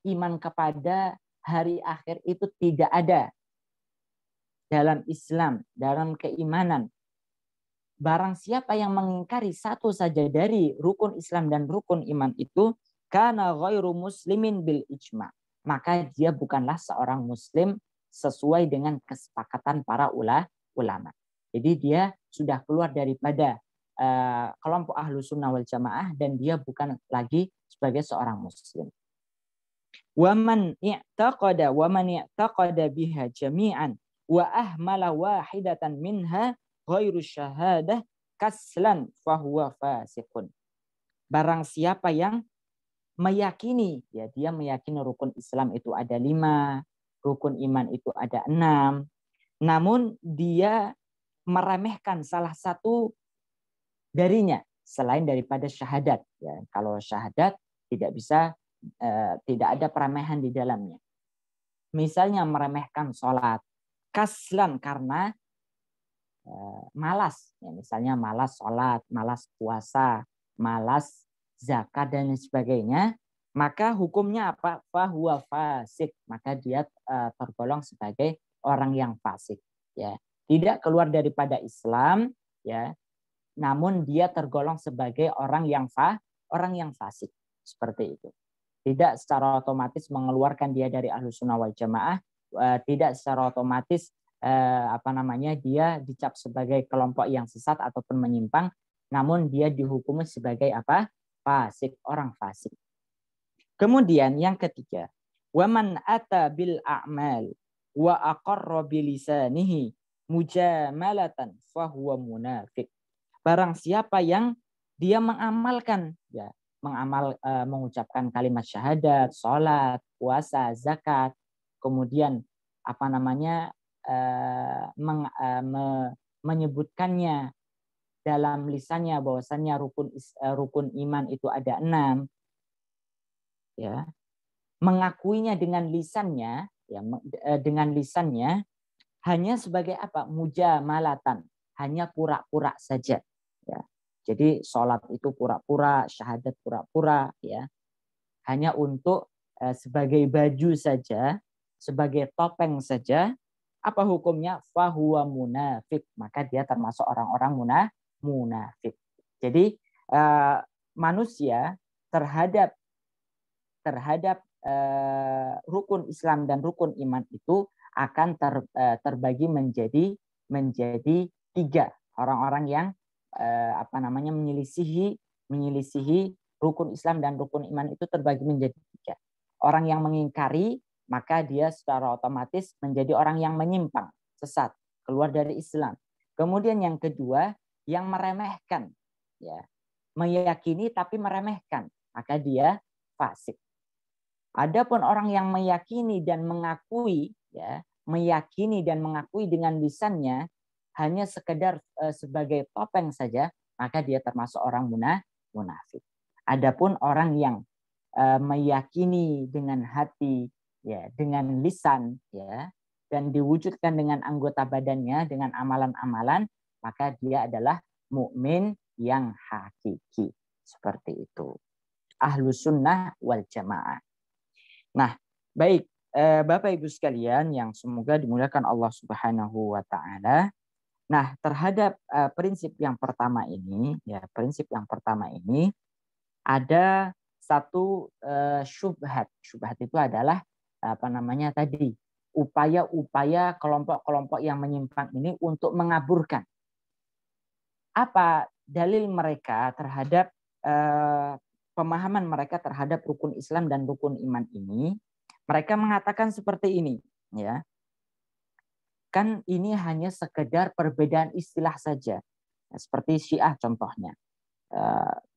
iman kepada hari akhir itu tidak ada dalam Islam, dalam keimanan. Barang siapa yang mengingkari satu saja dari rukun Islam dan rukun iman itu, kana ghairu muslimin bil ijma. Maka dia bukanlah seorang muslim sesuai dengan kesepakatan para ulama. Jadi dia sudah keluar daripada kelompok Ahlussunnah wal Jamaah dan dia bukan lagi sebagai seorang muslim. Wa man i'taqada biha jami'an wa ahmala wahidatan minha ghairu syahadah kaslan fahuwa fasiqun. Barang siapa yang meyakini, ya, dia meyakini rukun Islam itu ada 5, rukun iman itu ada 6, namun dia meremehkan salah satu darinya selain daripada syahadat. Ya, kalau syahadat tidak bisa, tidak ada peremehan di dalamnya. misalnya meremehkan sholat, kaslan karena malas, ya, misalnya malas sholat, malas puasa, malas zakat dan sebagainya, maka hukumnya apa? Fahuwa fasik, maka dia tergolong sebagai orang yang fasik, ya. Tidak keluar daripada Islam, ya, namun dia tergolong sebagai orang yang fasik, seperti itu. Tidak secara otomatis mengeluarkan dia dari Ahlussunnah wal Jamaah, tidak secara otomatis dia dicap sebagai kelompok yang sesat ataupun menyimpang, namun dia dihukumi sebagai apa? Fasik, orang fasik. Kemudian yang ketiga, waman ata bil a'mal wa aqarra bilisanihi mujamalatan fahuwa munafik. Barang siapa yang dia mengamalkan, ya, mengucapkan kalimat syahadat, sholat, puasa, zakat, kemudian menyebutkannya dalam lisannya bahwasannya rukun iman itu ada 6, ya, mengakuinya dengan lisannya, ya, dengan lisannya hanya sebagai apa? Mujamalatan, hanya pura-pura saja, ya. Jadi sholat itu pura-pura, syahadat pura-pura, ya, hanya untuk sebagai baju saja, sebagai topeng saja. Apa hukumnya? Fahuwa munafik, maka dia termasuk orang-orang munafik. Jadi manusia terhadap rukun Islam dan rukun iman itu akan terbagi menjadi 3. Orang-orang yang menyelisihi rukun Islam dan rukun iman itu terbagi menjadi 3. Orang yang mengingkari, maka dia secara otomatis menjadi orang yang menyimpang, sesat, keluar dari Islam. Kemudian yang kedua, yang meremehkan, ya, meyakini tapi meremehkan, maka dia fasik. Adapun orang yang meyakini dan mengakui, ya, meyakini dan mengakui dengan lisannya hanya sekedar sebagai topeng saja, maka dia termasuk orang munafik. Adapun orang yang meyakini dengan hati, ya, dengan lisan, ya, dan diwujudkan dengan anggota badannya, dengan amalan-amalan, maka dia adalah mukmin yang hakiki. Seperti itu. Ahlussunnah wal Jamaah. Nah, baik, Bapak Ibu sekalian yang semoga dimuliakan Allah Subhanahu wa taala. Nah, terhadap prinsip yang pertama ini, ya, prinsip yang pertama ini ada satu syubhat. Syubhat itu adalah tadi upaya-upaya kelompok-kelompok yang menyimpang ini untuk mengaburkan apa dalil mereka terhadap pemahaman mereka terhadap rukun Islam dan rukun iman ini. Mereka mengatakan seperti ini, ya. Kan ini hanya sekedar perbedaan istilah saja. Seperti Syiah contohnya.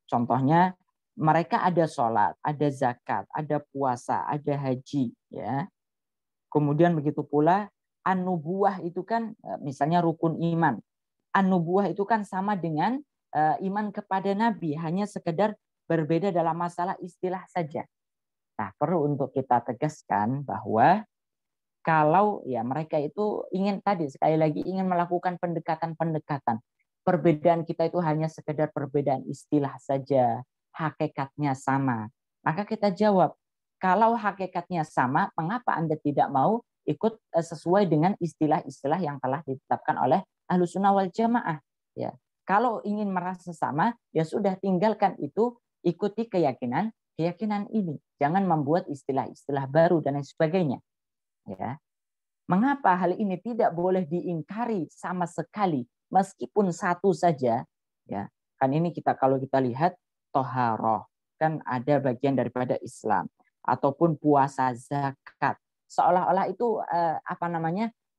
Contohnya mereka ada sholat, ada zakat, ada puasa, ada haji, ya. Kemudian begitu pula an-nubuwah itu kan misalnya rukun iman. An-nubuwah itu kan sama dengan iman kepada Nabi, hanya sekedar berbeda dalam masalah istilah saja. Nah, perlu untuk kita tegaskan bahwa kalau ya mereka itu ingin tadi sekali lagi ingin melakukan pendekatan-pendekatan. Perbedaan kita itu hanya sekedar perbedaan istilah saja, hakikatnya sama. Maka kita jawab, kalau hakikatnya sama, mengapa Anda tidak mau ikut sesuai dengan istilah-istilah yang telah ditetapkan oleh Ahlussunnah wal Jamaah? Ya. Kalau ingin merasa sama, ya sudah tinggalkan itu, ikuti keyakinan ini. Jangan membuat istilah-istilah baru dan lain sebagainya. Ya. Mengapa hal ini tidak boleh diingkari sama sekali, meskipun satu saja? Ya, kan ini kalau kita lihat toharoh, kan ada bagian daripada Islam, ataupun puasa, zakat, seolah-olah itu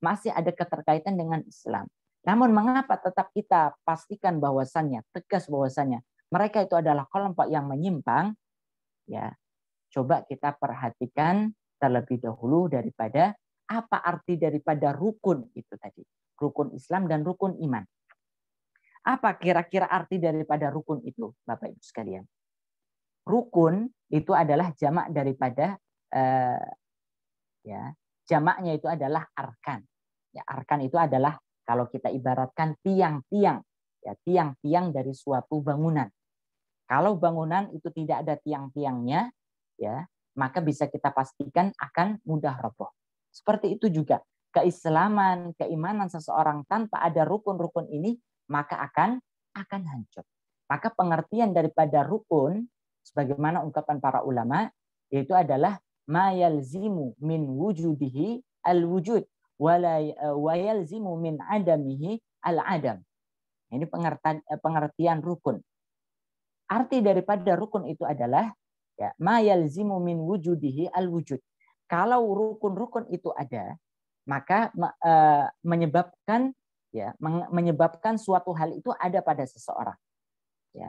masih ada keterkaitan dengan Islam. Namun mengapa tetap kita pastikan bahwasannya, tegas bahwasannya mereka itu adalah kelompok yang menyimpang? Ya, coba kita perhatikan terlebih dahulu daripada apa arti daripada rukun itu tadi. Rukun Islam dan rukun iman. Apa kira-kira arti daripada rukun itu, Bapak Ibu sekalian? Rukun itu adalah jamak daripada jamaknya itu adalah arkan. Ya, arkan itu adalah kalau kita ibaratkan tiang-tiang, ya, tiang-tiang dari suatu bangunan. Kalau bangunan itu tidak ada tiang-tiangnya, ya, maka bisa kita pastikan akan mudah roboh. Seperti itu juga keislaman, keimanan seseorang tanpa ada rukun-rukun ini, maka akan hancur. Maka pengertian daripada rukun, sebagaimana ungkapan para ulama, yaitu adalah ma yalzimu min wujudihi al-wujud wa yalzimu min adamihi al-adam. Ini pengertian rukun. Arti daripada rukun itu adalah ya, ma yalzimu min wujudihi al-wujud. Kalau rukun-rukun itu ada, maka menyebabkan suatu hal itu ada pada seseorang. Ya.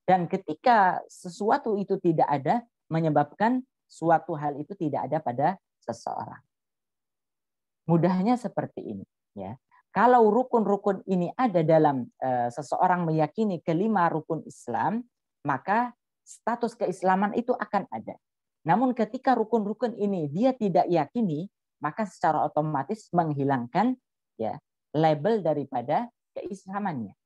Dan ketika sesuatu itu tidak ada, menyebabkan suatu hal itu tidak ada pada seseorang. Mudahnya seperti ini. Ya. Kalau rukun-rukun ini ada dalam seseorang meyakini kelima rukun Islam, maka status keislaman itu akan ada. Namun ketika rukun-rukun ini dia tidak yakini, maka secara otomatis menghilangkan ya label daripada keislamannya.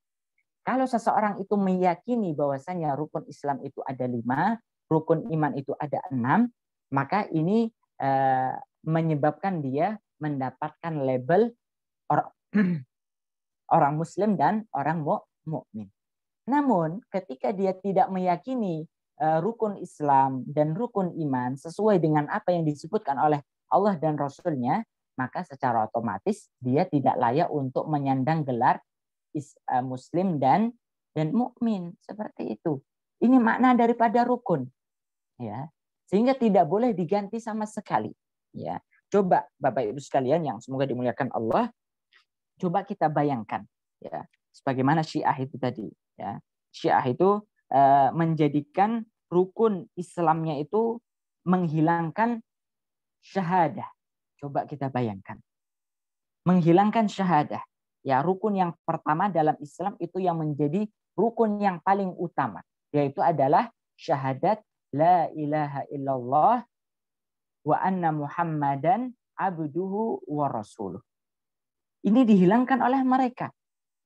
Kalau seseorang itu meyakini bahwasanya rukun Islam itu ada 5, rukun iman itu ada 6, maka ini menyebabkan dia mendapatkan label orang Muslim dan orang mukmin. Namun ketika dia tidak meyakini rukun Islam dan rukun iman sesuai dengan apa yang disebutkan oleh Allah dan Rasul-Nya, maka secara otomatis dia tidak layak untuk menyandang gelar Muslim dan mukmin, seperti itu. Ini makna daripada rukun, ya, sehingga tidak boleh diganti sama sekali. Ya, coba Bapak Ibu sekalian yang semoga dimuliakan Allah, coba kita bayangkan, ya, sebagaimana Syiah itu tadi, ya, Syiah itu menjadikan rukun Islamnya itu menghilangkan syahadah. Coba kita bayangkan. Menghilangkan syahadah. Ya, rukun yang pertama dalam Islam itu yang menjadi rukun yang paling utama. Yaitu adalah syahadat la ilaha illallah wa anna muhammadan abduhu wa rasuluh. Ini dihilangkan oleh mereka.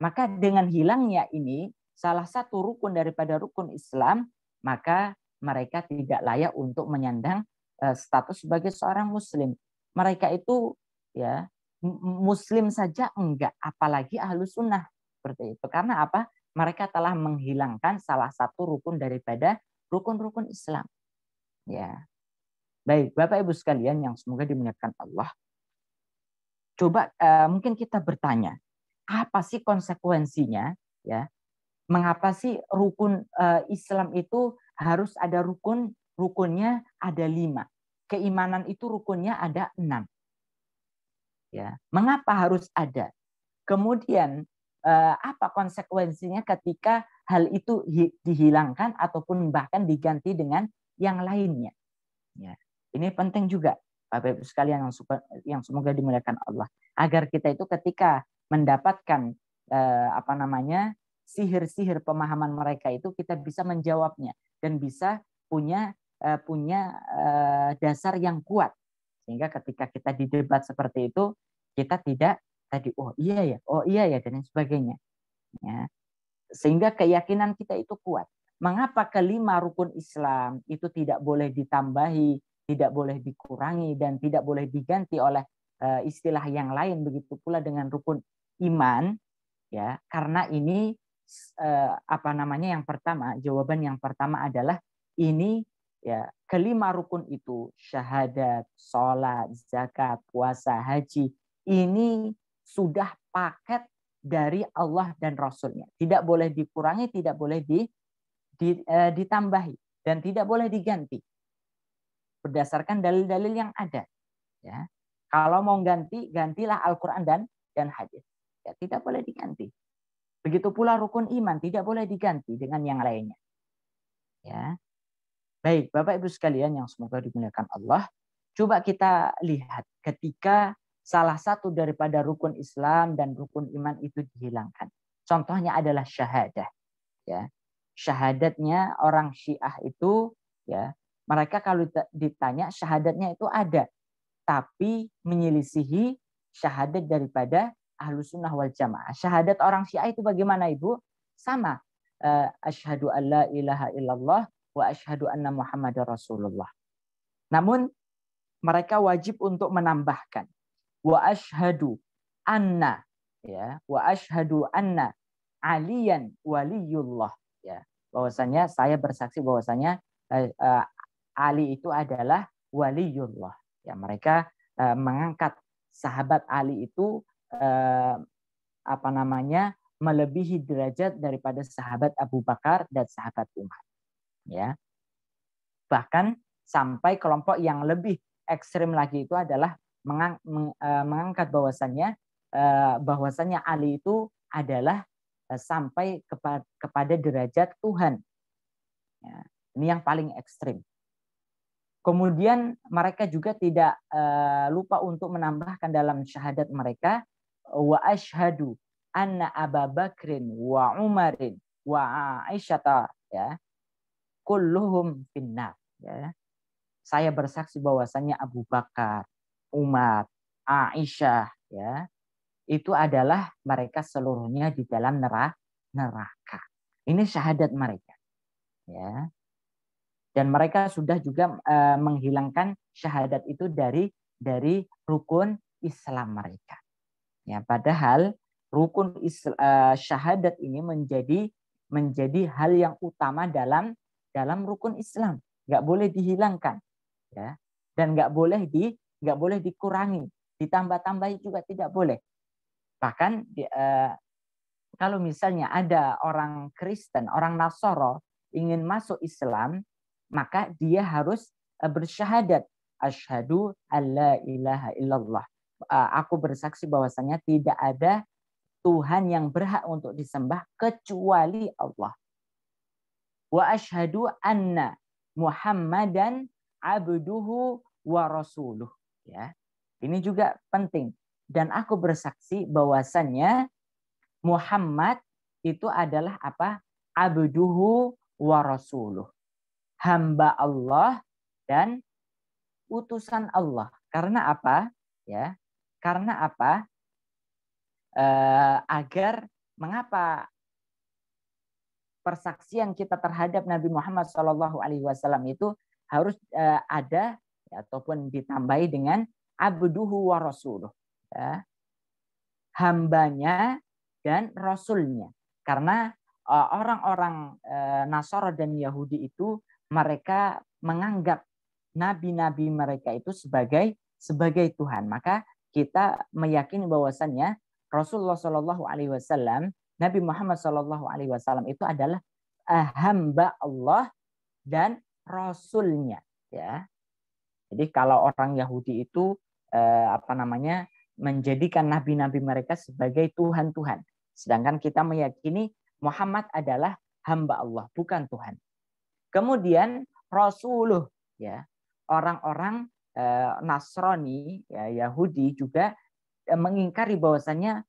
Maka dengan hilangnya ini, salah satu rukun daripada rukun Islam, maka mereka tidak layak untuk menyandang status sebagai seorang Muslim. Mereka itu ya Muslim saja enggak, apalagi ahlu sunnah seperti itu. Karena apa? Mereka telah menghilangkan salah satu rukun daripada rukun-rukun Islam. Ya, baik, Bapak Ibu sekalian yang semoga dimuliakan Allah. Coba mungkin kita bertanya, apa sih konsekuensinya? Ya, mengapa sih rukun Islam itu harus ada rukunnya ada 5. Keimanan itu rukunnya ada 6. Ya, mengapa harus ada? Kemudian apa konsekuensinya ketika hal itu dihilangkan ataupun bahkan diganti dengan yang lainnya? Ya, ini penting juga, Bapak Ibu sekalian yang semoga dimuliakan Allah, agar kita itu ketika mendapatkan sihir-sihir pemahaman mereka itu kita bisa menjawabnya dan bisa punya dasar yang kuat, sehingga ketika kita didebat seperti itu kita tidak tadi oh iya ya dan sebagainya, ya. Sehingga keyakinan kita itu kuat. Mengapa kelima rukun Islam itu tidak boleh ditambahi, tidak boleh dikurangi dan tidak boleh diganti oleh istilah yang lain, begitu pula dengan rukun iman, ya, karena ini yang pertama, jawaban yang pertama adalah ini ya, kelima rukun itu syahadat, sholat, zakat, puasa, haji, ini sudah paket dari Allah dan Rasul-Nya. Tidak boleh dikurangi, tidak boleh ditambahi dan tidak boleh diganti berdasarkan dalil-dalil yang ada. Ya, kalau mau gantilah Al-Quran dan hadis. Ya, tidak boleh diganti. Begitu pula rukun iman tidak boleh diganti dengan yang lainnya. Ya, baik Bapak Ibu sekalian yang semoga dimuliakan Allah. Coba kita lihat ketika salah satu daripada rukun Islam dan rukun iman itu dihilangkan. Contohnya adalah syahadah. Ya, syahadatnya orang Syiah itu, ya, mereka kalau ditanya syahadatnya itu ada, tapi menyelisihi syahadat daripada Ahlus Sunnah wal Jamaah. Syahadat orang Syiah itu bagaimana, Ibu? Sama. Asyhadu an la ilaha illallah wa asyhadu anna Muhammadar Rasulullah. Namun mereka wajib untuk menambahkan wa asyhadu anna, ya, wa asyhadu anna aliyan waliyullah, ya. Bahwasanya saya bersaksi bahwasanya Ali itu adalah waliyullah. Ya, mereka mengangkat sahabat Ali itu melebihi derajat daripada sahabat Abu Bakar dan sahabat Umar. Ya. Bahkan sampai kelompok yang lebih ekstrim lagi itu adalah mengangkat bahwasannya Ali itu adalah sampai kepada derajat Tuhan. Ya. Ini yang paling ekstrim. Kemudian mereka juga tidak lupa untuk menambahkan dalam syahadat mereka wa asyhadu anna Abu Bakrin wa Umarin wa Aisyata, ya, kulluhum finnar, ya. Saya bersaksi bahwasannya Abu Bakar, Umar, Aisyah, ya, itu adalah mereka seluruhnya di dalam neraka. Ini syahadat mereka, ya. Dan mereka sudah juga menghilangkan syahadat itu dari rukun Islam mereka. Ya, padahal rukun syahadat ini menjadi hal yang utama dalam rukun Islam, nggak boleh dihilangkan, ya, dan nggak boleh dikurangi, ditambah-tambahi juga tidak boleh. Bahkan kalau misalnya ada orang Kristen, orang Nasoro ingin masuk Islam, maka dia harus bersyahadat asyhadu alla ilaha illallah. Aku bersaksi bahwasanya tidak ada Tuhan yang berhak untuk disembah kecuali Allah. Wa asyhadu anna Muhammadan abduhu wa rasuluh, ya. Ini juga penting. Dan aku bersaksi bahwasannya Muhammad itu adalah apa? Abduhu wa rasuluh. Hamba Allah dan utusan Allah. Karena apa? Ya. Karena apa? Mengapa persaksian kita terhadap Nabi Muhammad SAW itu harus ada, ya, ataupun ditambahi dengan abduhu wa rasuluh, ya, hambanya dan rasulnya. Karena orang-orang Nasara dan Yahudi itu mereka menganggap nabi-nabi mereka itu sebagai Tuhan. Maka kita meyakini bahwasannya Rasulullah Shallallahu Alaihi Wasallam, Nabi Muhammad Shallallahu Alaihi Wasallam itu adalah hamba Allah dan Rasulnya. Ya, jadi kalau orang Yahudi itu menjadikan nabi-nabi mereka sebagai Tuhan-Tuhan, sedangkan kita meyakini Muhammad adalah hamba Allah, bukan Tuhan. Kemudian Rasuluh, ya, orang-orang Nasrani, ya, Yahudi juga mengingkari bahwasannya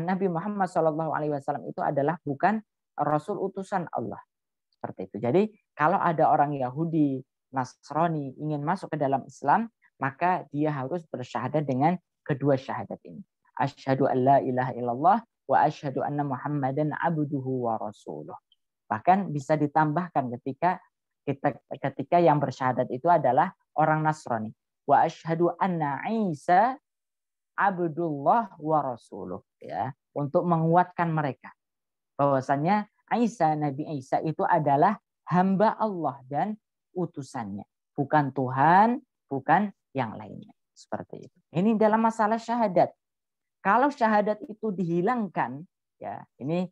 Nabi Muhammad SAW itu adalah bukan Rasul utusan Allah, seperti itu. Jadi kalau ada orang Yahudi, Nasrani ingin masuk ke dalam Islam, maka dia harus bersyahadat dengan kedua syahadat ini. Asyhadu an la ilaha illallah wa asyhadu anna Muhammadan abduhu wa rasuluh. Bahkan bisa ditambahkan ketika yang bersyahadat itu adalah orang Nasrani. Wa asyhadu anna Isa abdullah wa rasuluh, ya, untuk menguatkan mereka bahwasanya Nabi Isa itu adalah hamba Allah dan utusannya, bukan Tuhan, bukan yang lainnya, seperti itu. Ini dalam masalah syahadat. Kalau syahadat itu dihilangkan, ya, ini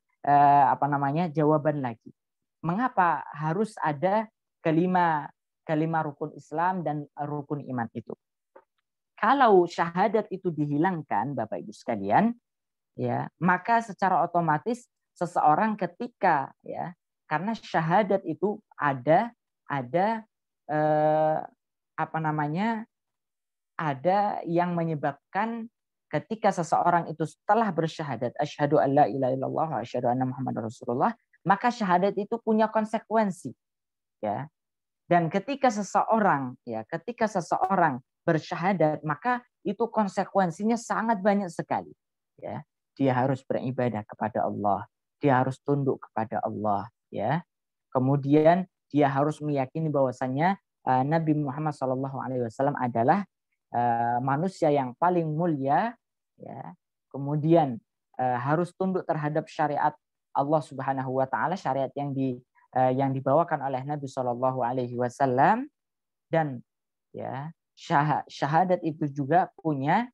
jawaban lagi. Mengapa harus ada kelima rukun Islam dan rukun iman itu? Kalau syahadat itu dihilangkan, Bapak Ibu sekalian, ya, maka secara otomatis seseorang ketika, ya, karena syahadat itu ada yang menyebabkan ketika seseorang itu setelah bersyahadat asyhadu an la ilaha illallah wa asyhadu anna Muhammadar Rasulullah, maka syahadat itu punya konsekuensi, ya. Dan ketika seseorang bersyahadat, maka itu konsekuensinya sangat banyak sekali. Ya, dia harus beribadah kepada Allah, dia harus tunduk kepada Allah. Ya, kemudian dia harus meyakini bahwasannya Nabi Muhammad SAW adalah manusia yang paling mulia. Ya, kemudian harus tunduk terhadap syariat Allah Subhanahu Wa Taala, syariat yang dibawakan oleh Nabi Shallallahu Alaihi Wasallam. Dan ya, syahadat itu juga punya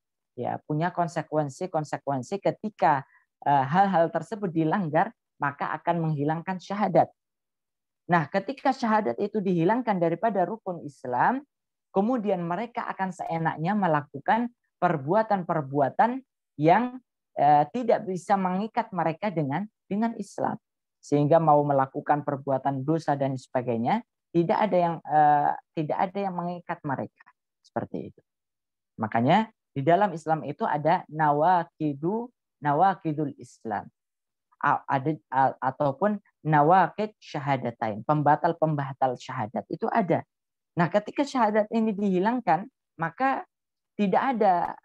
konsekuensi ketika hal-hal tersebut dilanggar, maka akan menghilangkan syahadat. Nah, ketika syahadat itu dihilangkan daripada rukun Islam, kemudian mereka akan seenaknya melakukan perbuatan-perbuatan yang tidak bisa mengikat mereka dengan Islam, sehingga mau melakukan perbuatan dosa dan sebagainya tidak ada yang mengikat mereka seperti itu. Makanya di dalam Islam itu ada nawakidul Islam, ataupun nawakid syahadatain, pembatal syahadat itu ada. Nah, ketika syahadat ini dihilangkan, maka tidak ada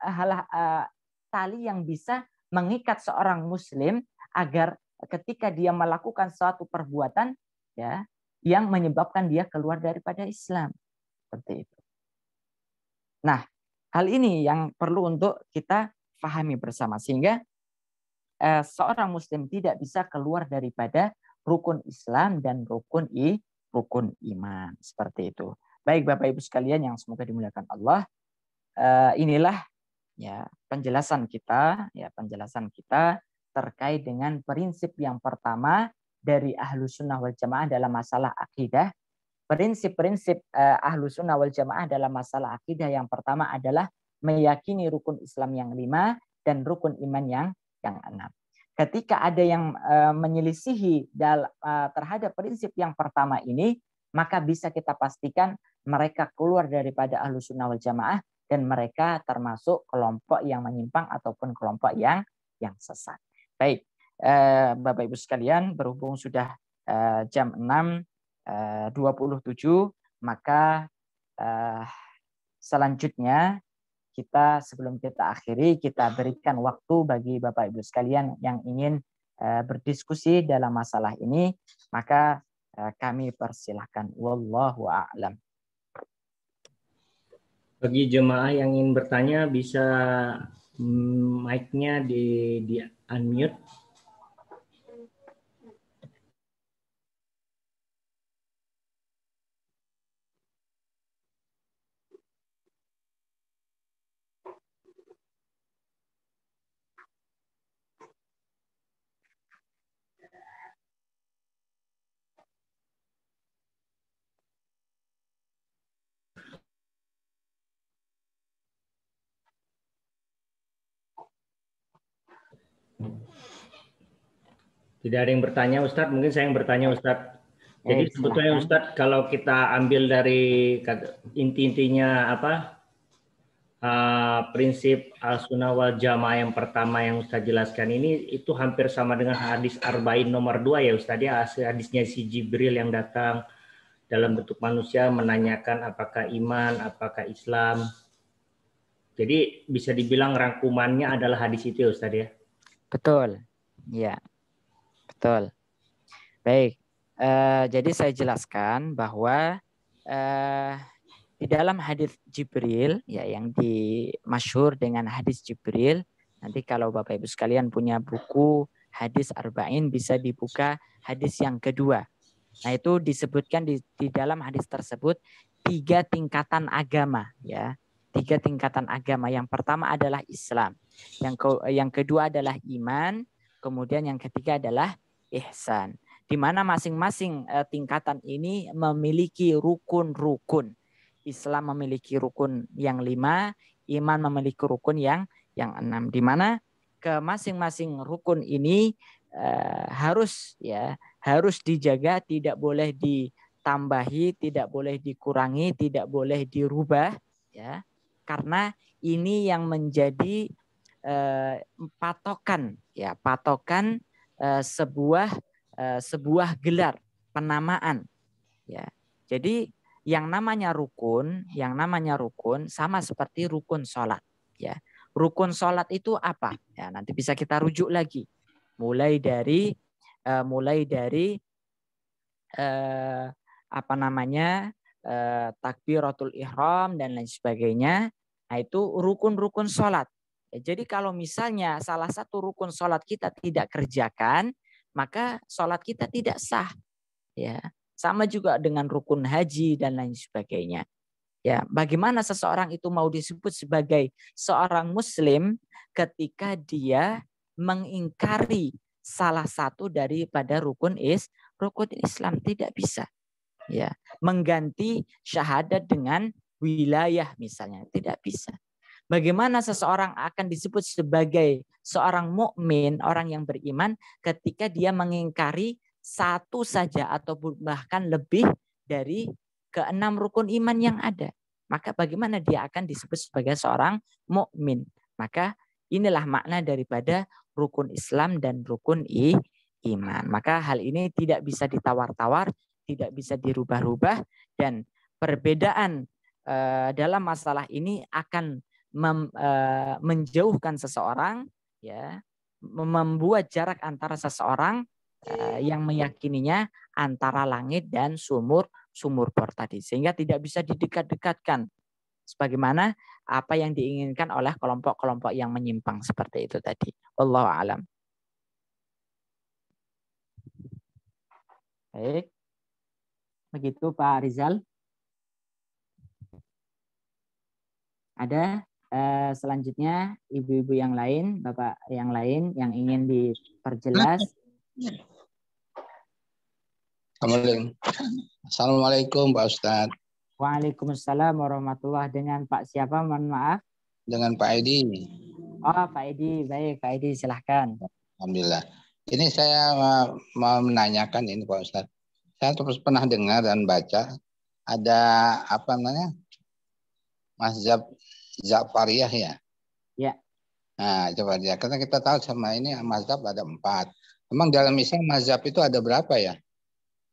tali yang bisa mengikat seorang muslim agar ketika dia melakukan suatu perbuatan ya yang menyebabkan dia keluar daripada Islam. Seperti itu. Nah, hal ini yang perlu untuk kita pahami bersama, sehingga seorang muslim tidak bisa keluar daripada rukun Islam dan rukun iman. Seperti itu. Baik Bapak Ibu sekalian yang semoga dimuliakan Allah, inilah ya penjelasan kita terkait dengan prinsip yang pertama dari Ahlus Sunnah wal Jamaah dalam masalah akidah. Prinsip-prinsip Ahlus Sunnah wal Jamaah dalam masalah akidah yang pertama adalah meyakini rukun Islam yang 5 dan rukun iman yang 6. Ketika ada yang menyelisihi terhadap prinsip yang pertama ini, maka bisa kita pastikan mereka keluar daripada Ahlus Sunnah wal Jamaah dan mereka termasuk kelompok yang menyimpang ataupun kelompok yang sesat. Baik, Bapak Ibu sekalian, berhubung sudah jam 6.27, maka selanjutnya sebelum kita akhiri, kita berikan waktu bagi Bapak Ibu sekalian yang ingin berdiskusi dalam masalah ini, maka kami persilahkan. Wallahu a'lam. Bagi jemaah yang ingin bertanya, bisa mic-nya di unmute. Tidak ada yang bertanya, Ustadz. Mungkin saya yang bertanya, Ustadz. Jadi sebetulnya, Ustadz, kalau kita ambil dari inti-intinya prinsip Al-Sunnah wal Jamaah yang pertama yang Ustadz jelaskan ini, itu hampir sama dengan hadis Arba'in nomor 2 ya, Ustadz. Ya, hadisnya si Jibril yang datang dalam bentuk manusia menanyakan apakah iman, apakah Islam. Jadi bisa dibilang rangkumannya adalah hadis itu ya, Ustadz ya. Betul. Ya. Betul. Baik, jadi saya jelaskan bahwa di dalam hadis Jibril ya yang dimasyhur dengan hadis Jibril, nanti kalau Bapak Ibu sekalian punya buku hadis Arba'in bisa dibuka hadis yang kedua. Nah, itu disebutkan di dalam hadis tersebut 3 tingkatan agama ya. 3 tingkatan agama. Yang pertama adalah Islam. Yang kedua adalah iman, kemudian yang ketiga adalah ihsan, di mana masing-masing tingkatan ini memiliki rukun-rukun. Islam memiliki rukun yang 5, iman memiliki rukun yang 6, di mana ke masing-masing rukun ini harus dijaga, tidak boleh ditambahi, tidak boleh dikurangi, tidak boleh dirubah ya, karena ini yang menjadi patokan sebuah gelar penamaan ya. Jadi yang namanya rukun sama seperti rukun sholat. Ya, rukun sholat itu apa? Ya, nanti bisa kita rujuk lagi. Mulai dari takbiratul ihram dan lain sebagainya. Nah, itu rukun-rukun sholat. Ya, jadi kalau misalnya salah satu rukun sholat kita tidak kerjakan, maka sholat kita tidak sah. Ya, sama juga dengan rukun haji dan lain sebagainya. Ya, bagaimana seseorang itu mau disebut sebagai seorang muslim ketika dia mengingkari salah satu daripada rukun Islam? Tidak bisa. Ya, mengganti syahadat dengan wilayah misalnya, tidak bisa. Bagaimana seseorang akan disebut sebagai seorang mukmin, orang yang beriman, ketika dia mengingkari satu saja atau bahkan lebih dari keenam rukun iman yang ada? Maka bagaimana dia akan disebut sebagai seorang mukmin? Maka inilah makna daripada rukun Islam dan rukun iman. Maka hal ini tidak bisa ditawar-tawar, tidak bisa dirubah-rubah, dan perbedaan dalam masalah ini akan menjauhkan seseorang, ya, membuat jarak antara seseorang yang meyakininya antara langit dan sumur bor tadi, sehingga tidak bisa didekat-dekatkan sebagaimana apa yang diinginkan oleh kelompok-kelompok yang menyimpang seperti itu tadi. Wallahu a'lam. Baik. Begitu Pak Rizal. Ada selanjutnya ibu-ibu yang lain, bapak yang lain yang ingin diperjelas. Assalamualaikum Pak Ustadz. Waalaikumsalam warahmatullahi. Dengan Pak siapa? Mohon maaf. Dengan Pak Edi. Oh, Pak Edi. Baik, Pak Edi silahkan. Alhamdulillah. Ini saya mau menanyakan ini Pak Ustadz. Saya terus pernah dengar dan baca ada apa namanya mazhab Ja'fariyah ya. Ya. Nah, coba dia. Karena kita tahu sama ini mazhab ada 4. Memang dalam Islam mazhab itu ada berapa ya?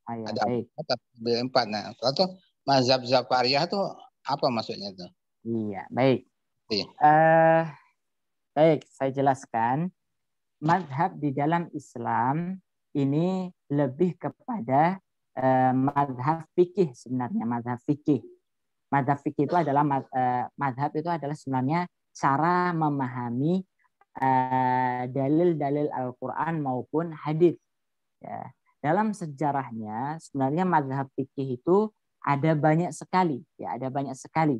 Ada 4. Nah, kalau mazhab Ja'fariyah itu apa maksudnya itu? Iya, baik. Iya. Baik, saya jelaskan. Mazhab di dalam Islam ini lebih kepada mazhab fikih sebenarnya, mazhab fikih. Mazhab fikih itu adalah mazhab itu adalah sebenarnya cara memahami dalil-dalil Al-Qur'an maupun hadis. Ya. Dalam sejarahnya sebenarnya mazhab fikih itu ada banyak sekali, ya, ada banyak sekali.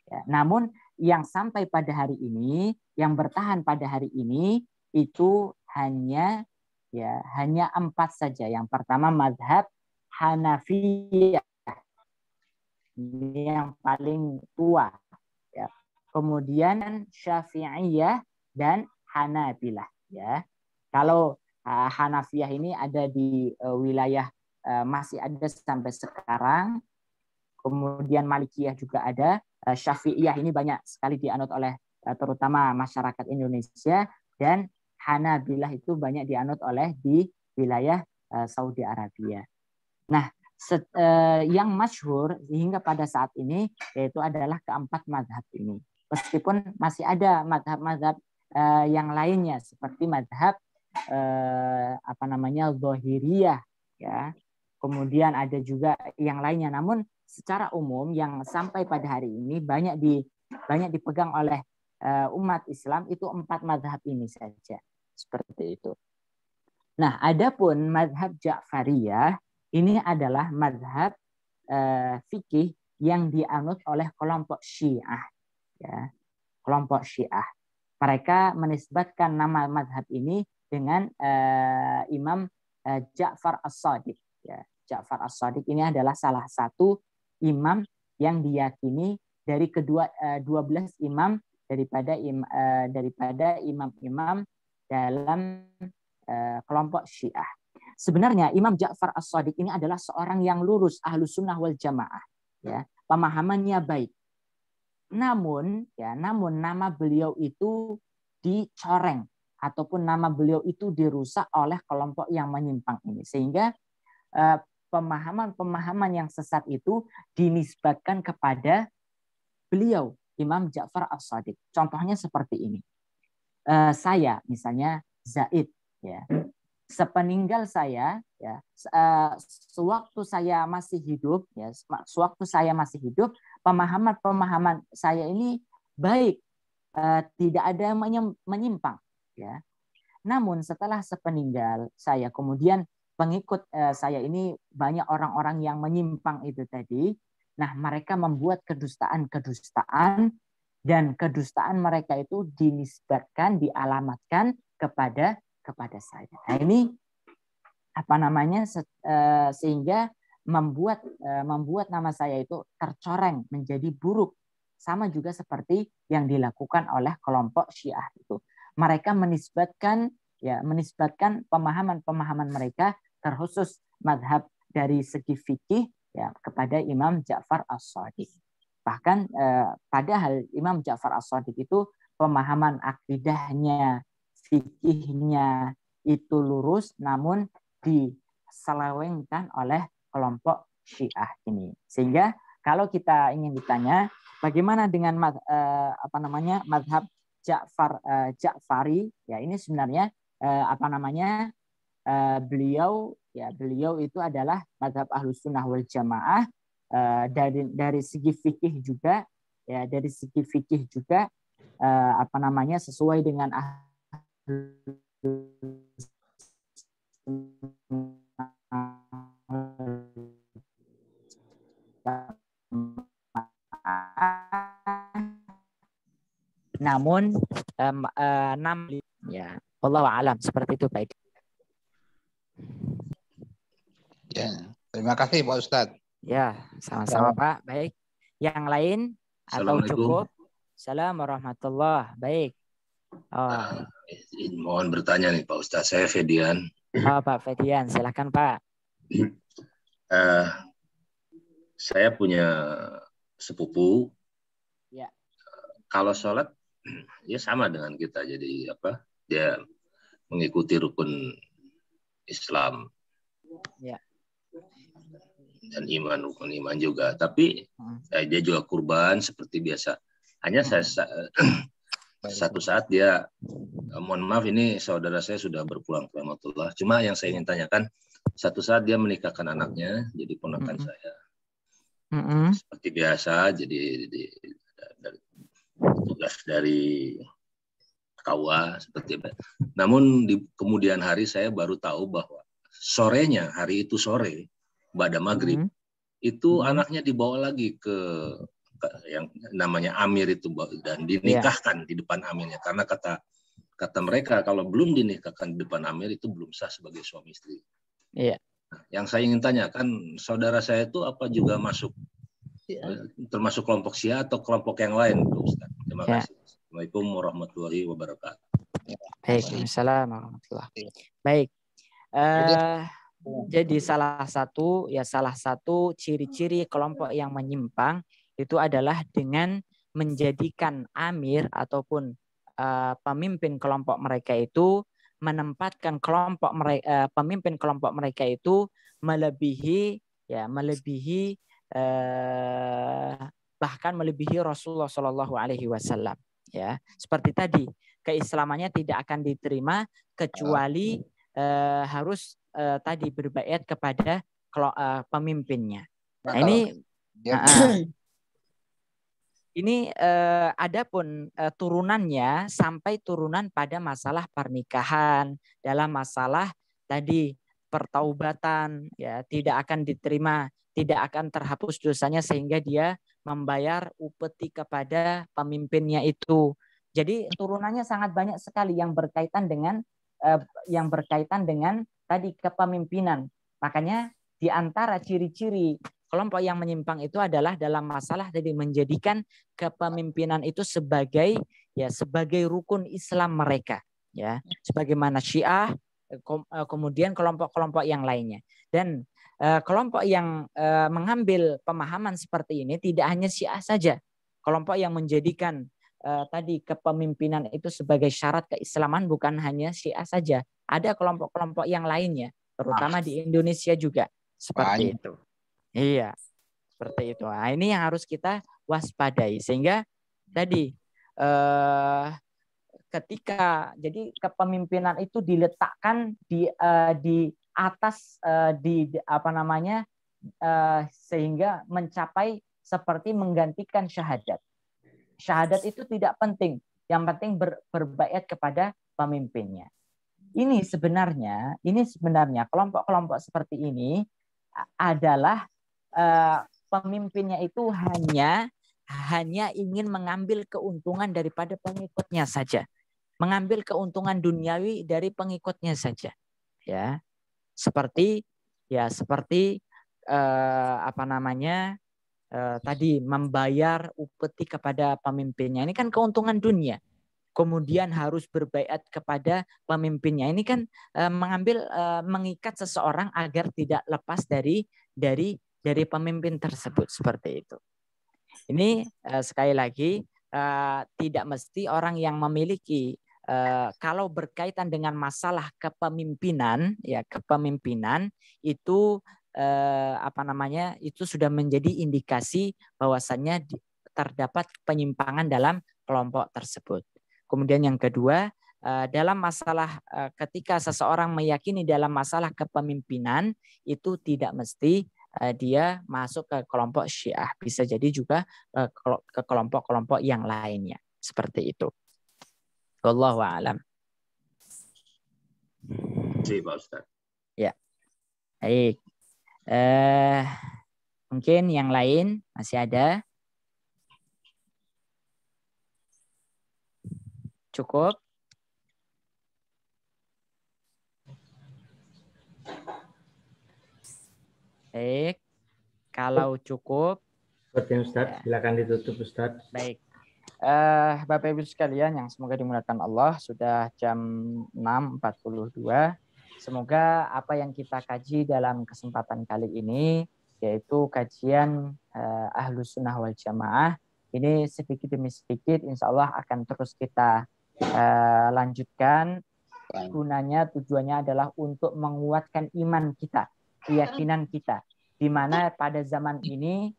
Ya. Namun yang sampai pada hari ini, yang bertahan pada hari ini itu hanya 4 saja. Yang pertama mazhab Hanafiyah. Ini yang paling tua, ya. Kemudian Syafi'iyah dan Hanabilah, ya. Kalau Hanafiyah ini ada di wilayah masih ada sampai sekarang. Kemudian Malikiyah juga ada. Syafi'iyah ini banyak sekali dianut oleh terutama masyarakat Indonesia, dan Hanabilah itu banyak dianut oleh di wilayah Saudi Arabia. Nah, yang masyhur hingga pada saat ini yaitu adalah keempat mazhab ini. Meskipun masih ada mazhab-mazhab yang lainnya seperti mazhab Zahiriyah, ya. Kemudian ada juga yang lainnya. Namun secara umum yang sampai pada hari ini banyak dipegang oleh umat Islam itu 4 mazhab ini saja. Seperti itu. Nah, adapun mazhab Ja'fariyah ini adalah mazhab fikih yang dianut oleh kelompok Syiah, ya. Kelompok Syiah. Mereka menisbatkan nama mazhab ini dengan Imam Ja'far As-Shadiq, ya. Ja'far As-Shadiq ini adalah salah satu imam yang diyakini dari kedua 12 imam daripada imam-imam dalam kelompok Syiah. Sebenarnya Imam Ja'far As-Shadiq ini adalah seorang yang lurus, Ahlus Sunnah wal Jamaah, ya. Pemahamannya baik. Namun nama beliau itu dicoreng ataupun nama beliau itu dirusak oleh kelompok yang menyimpang ini, sehingga pemahaman-pemahaman yang sesat itu dinisbatkan kepada beliau Imam Ja'far As-Shadiq. Contohnya seperti ini. Saya misalnya Zaid, ya. Sepeninggal saya, ya, sewaktu saya masih hidup, ya, pemahaman-pemahaman saya ini baik, tidak ada yang menyimpang, ya. Namun setelah sepeninggal saya, kemudian pengikut saya ini banyak orang-orang yang menyimpang itu tadi. Nah, mereka membuat kedustaan dan kedustaan mereka itu dinisbatkan, dialamatkan kepada saya. Nah, ini apa namanya, sehingga membuat nama saya itu tercoreng menjadi buruk, sama juga seperti yang dilakukan oleh kelompok Syiah itu. Mereka menisbatkan pemahaman mereka terkhusus madhab dari segi fikih, ya, kepada Imam Ja'far As-Shadiq. Bahkan padahal Imam Ja'far As-Shadiq itu pemahaman akidahnya, fikihnya itu lurus, namun diselewengkan oleh kelompok Syiah ini. Sehingga kalau kita ingin ditanya bagaimana dengan madhab Ja'fari, ya ini sebenarnya beliau itu adalah madhab Ahlus Sunnah wal Jamaah, dari segi fikih juga, ya, sesuai dengan namun ya, wallahu a'lam, seperti itu, Pak. Ya, terima kasih Pak Ustadz. Ya, sama-sama Pak. Baik. Yang lain atau cukup? Assalamualaikum warahmatullahi. Baik. Mohon bertanya nih Pak Ustadz, saya Fedian. Pak Fedian, silakan Pak. Saya punya sepupu. Ya. Kalau sholat, ya sama dengan kita. Jadi dia mengikuti rukun Islam. Ya. Dan rukun iman juga. Tapi dia juga kurban seperti biasa. Hanya satu saat dia, mohon maaf ini saudara saya sudah berpulang ke rahmatullah. Cuma yang saya ingin tanyakan, satu saat dia menikahkan anaknya, jadi ponakan saya. Seperti biasa, jadi tugas dari KUA seperti itu. Namun di kemudian hari saya baru tahu bahwa sorenya, hari itu sore, pada maghrib, itu anaknya dibawa lagi ke yang namanya Amir itu dan dinikahkan di depan Amirnya, karena kata mereka kalau belum dinikahkan di depan Amir itu belum sah sebagai suami istri. Iya. Nah, yang saya ingin tanyakan, saudara saya itu apa juga termasuk kelompok Syiah atau kelompok yang lain, Ustaz? Terima kasih. Assalamualaikum warahmatullahi wabarakatuh. Baik, Assalamualaikum warahmatullahi wabarakatuh. Baik. Jadi salah satu ciri-ciri kelompok yang menyimpang itu adalah dengan menjadikan amir ataupun pemimpin kelompok mereka itu menempatkan pemimpin kelompok mereka itu melebihi bahkan melebihi Rasulullah Shallallahu Alaihi Wasallam. Ya, seperti tadi, keislamannya tidak akan diterima kecuali harus tadi berbaiat kepada pemimpinnya. Nah, ini adapun turunannya sampai turunan pada masalah pernikahan, dalam masalah tadi pertaubatan, ya, tidak akan diterima, tidak akan terhapus dosanya sehingga dia membayar upeti kepada pemimpinnya itu. Jadi turunannya sangat banyak sekali yang berkaitan dengan tadi kepemimpinan. Makanya di antara ciri-ciri kelompok yang menyimpang itu adalah dalam masalah tadi menjadikan kepemimpinan itu sebagai rukun Islam mereka, ya, sebagaimana Syiah, kemudian kelompok-kelompok yang lainnya. Dan kelompok yang mengambil pemahaman seperti ini tidak hanya Syiah saja. Kelompok yang menjadikan tadi kepemimpinan itu sebagai syarat keislaman bukan hanya Syiah saja. Ada kelompok-kelompok yang lainnya, terutama di Indonesia juga. Seperti itu. Iya, seperti itu. Nah, ini yang harus kita waspadai. Sehingga tadi ketika jadi kepemimpinan itu diletakkan di atas sehingga mencapai seperti menggantikan syahadat. Syahadat itu tidak penting. Yang penting berbaiat kepada pemimpinnya. Ini sebenarnya kelompok-kelompok seperti ini adalah pemimpinnya itu hanya ingin mengambil keuntungan daripada pengikutnya saja, mengambil keuntungan duniawi dari pengikutnya saja, ya seperti tadi membayar upeti kepada pemimpinnya, ini kan keuntungan dunia. Kemudian harus berbaiat kepada pemimpinnya. Ini kan mengikat seseorang agar tidak lepas dari pemimpin tersebut, seperti itu. Ini sekali lagi tidak mesti orang yang memiliki kalau berkaitan dengan masalah kepemimpinan itu itu sudah menjadi indikasi bahwasannya terdapat penyimpangan dalam kelompok tersebut. Kemudian yang kedua, dalam masalah ketika seseorang meyakini dalam masalah kepemimpinan itu tidak mesti dia masuk ke kelompok Syiah, bisa jadi juga ke kelompok-kelompok yang lainnya, seperti itu. Wallahu a'lam. Pak Ustaz. Ya, baik. Mungkin yang lain masih ada? Cukup? Baik. Kalau cukup. Seperti Ustaz, silakan ditutup Ustaz. Baik. Bapak Ibu sekalian yang semoga dimuliakan Allah, sudah jam 6.42. Semoga apa yang kita kaji dalam kesempatan kali ini, yaitu kajian Ahlus Sunnah wal Jamaah, ini sedikit demi sedikit insya Allah akan terus kita lanjutkan. Gunanya, tujuannya adalah untuk menguatkan iman kita, keyakinan kita, di mana pada zaman ini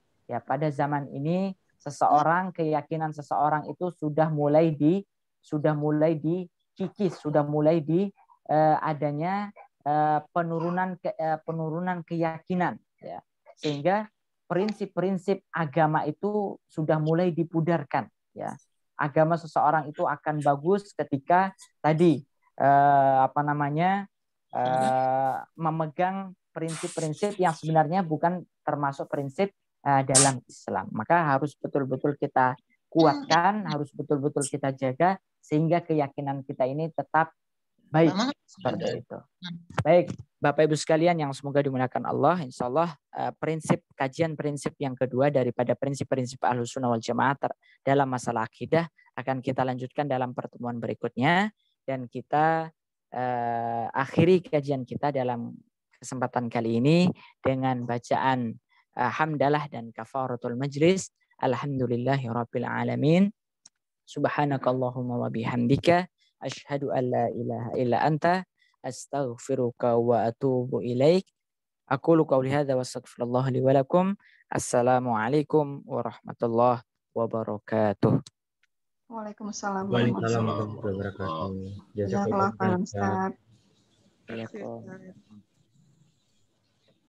keyakinan seseorang itu sudah mulai dikikis, sudah mulai adanya penurunan keyakinan, ya. Sehingga prinsip-prinsip agama itu sudah mulai dipudarkan, ya. Agama seseorang itu akan bagus ketika tadi memegang prinsip-prinsip yang sebenarnya bukan termasuk prinsip dalam Islam. Maka harus betul-betul kita kuatkan, harus betul-betul kita jaga sehingga keyakinan kita ini tetap baik, seperti itu. Baik, Bapak Ibu sekalian yang semoga dimuliakan Allah, insya Allah kajian prinsip yang kedua daripada prinsip-prinsip Ahlus Sunnah wal Jamaah dalam masalah akidah akan kita lanjutkan dalam pertemuan berikutnya, dan kita akhiri kajian kita dalam kesempatan kali ini dengan bacaan hamdalah dan kafaratul majlis. Alhamdulillahirabbil alamin. Subhanakallahumma wa bihamdika asyhadu an la ilaha illa anta astaghfiruka wa atubu ilaik. Aqulu qawli hadza wa astaghfirullah li wa lakum. Assalamualaikum warahmatullahi wabarakatuh. Waalaikumsalam warahmatullahi wabarakatuh. Jazakallah khairan Ustaz. Waalaikumsalam.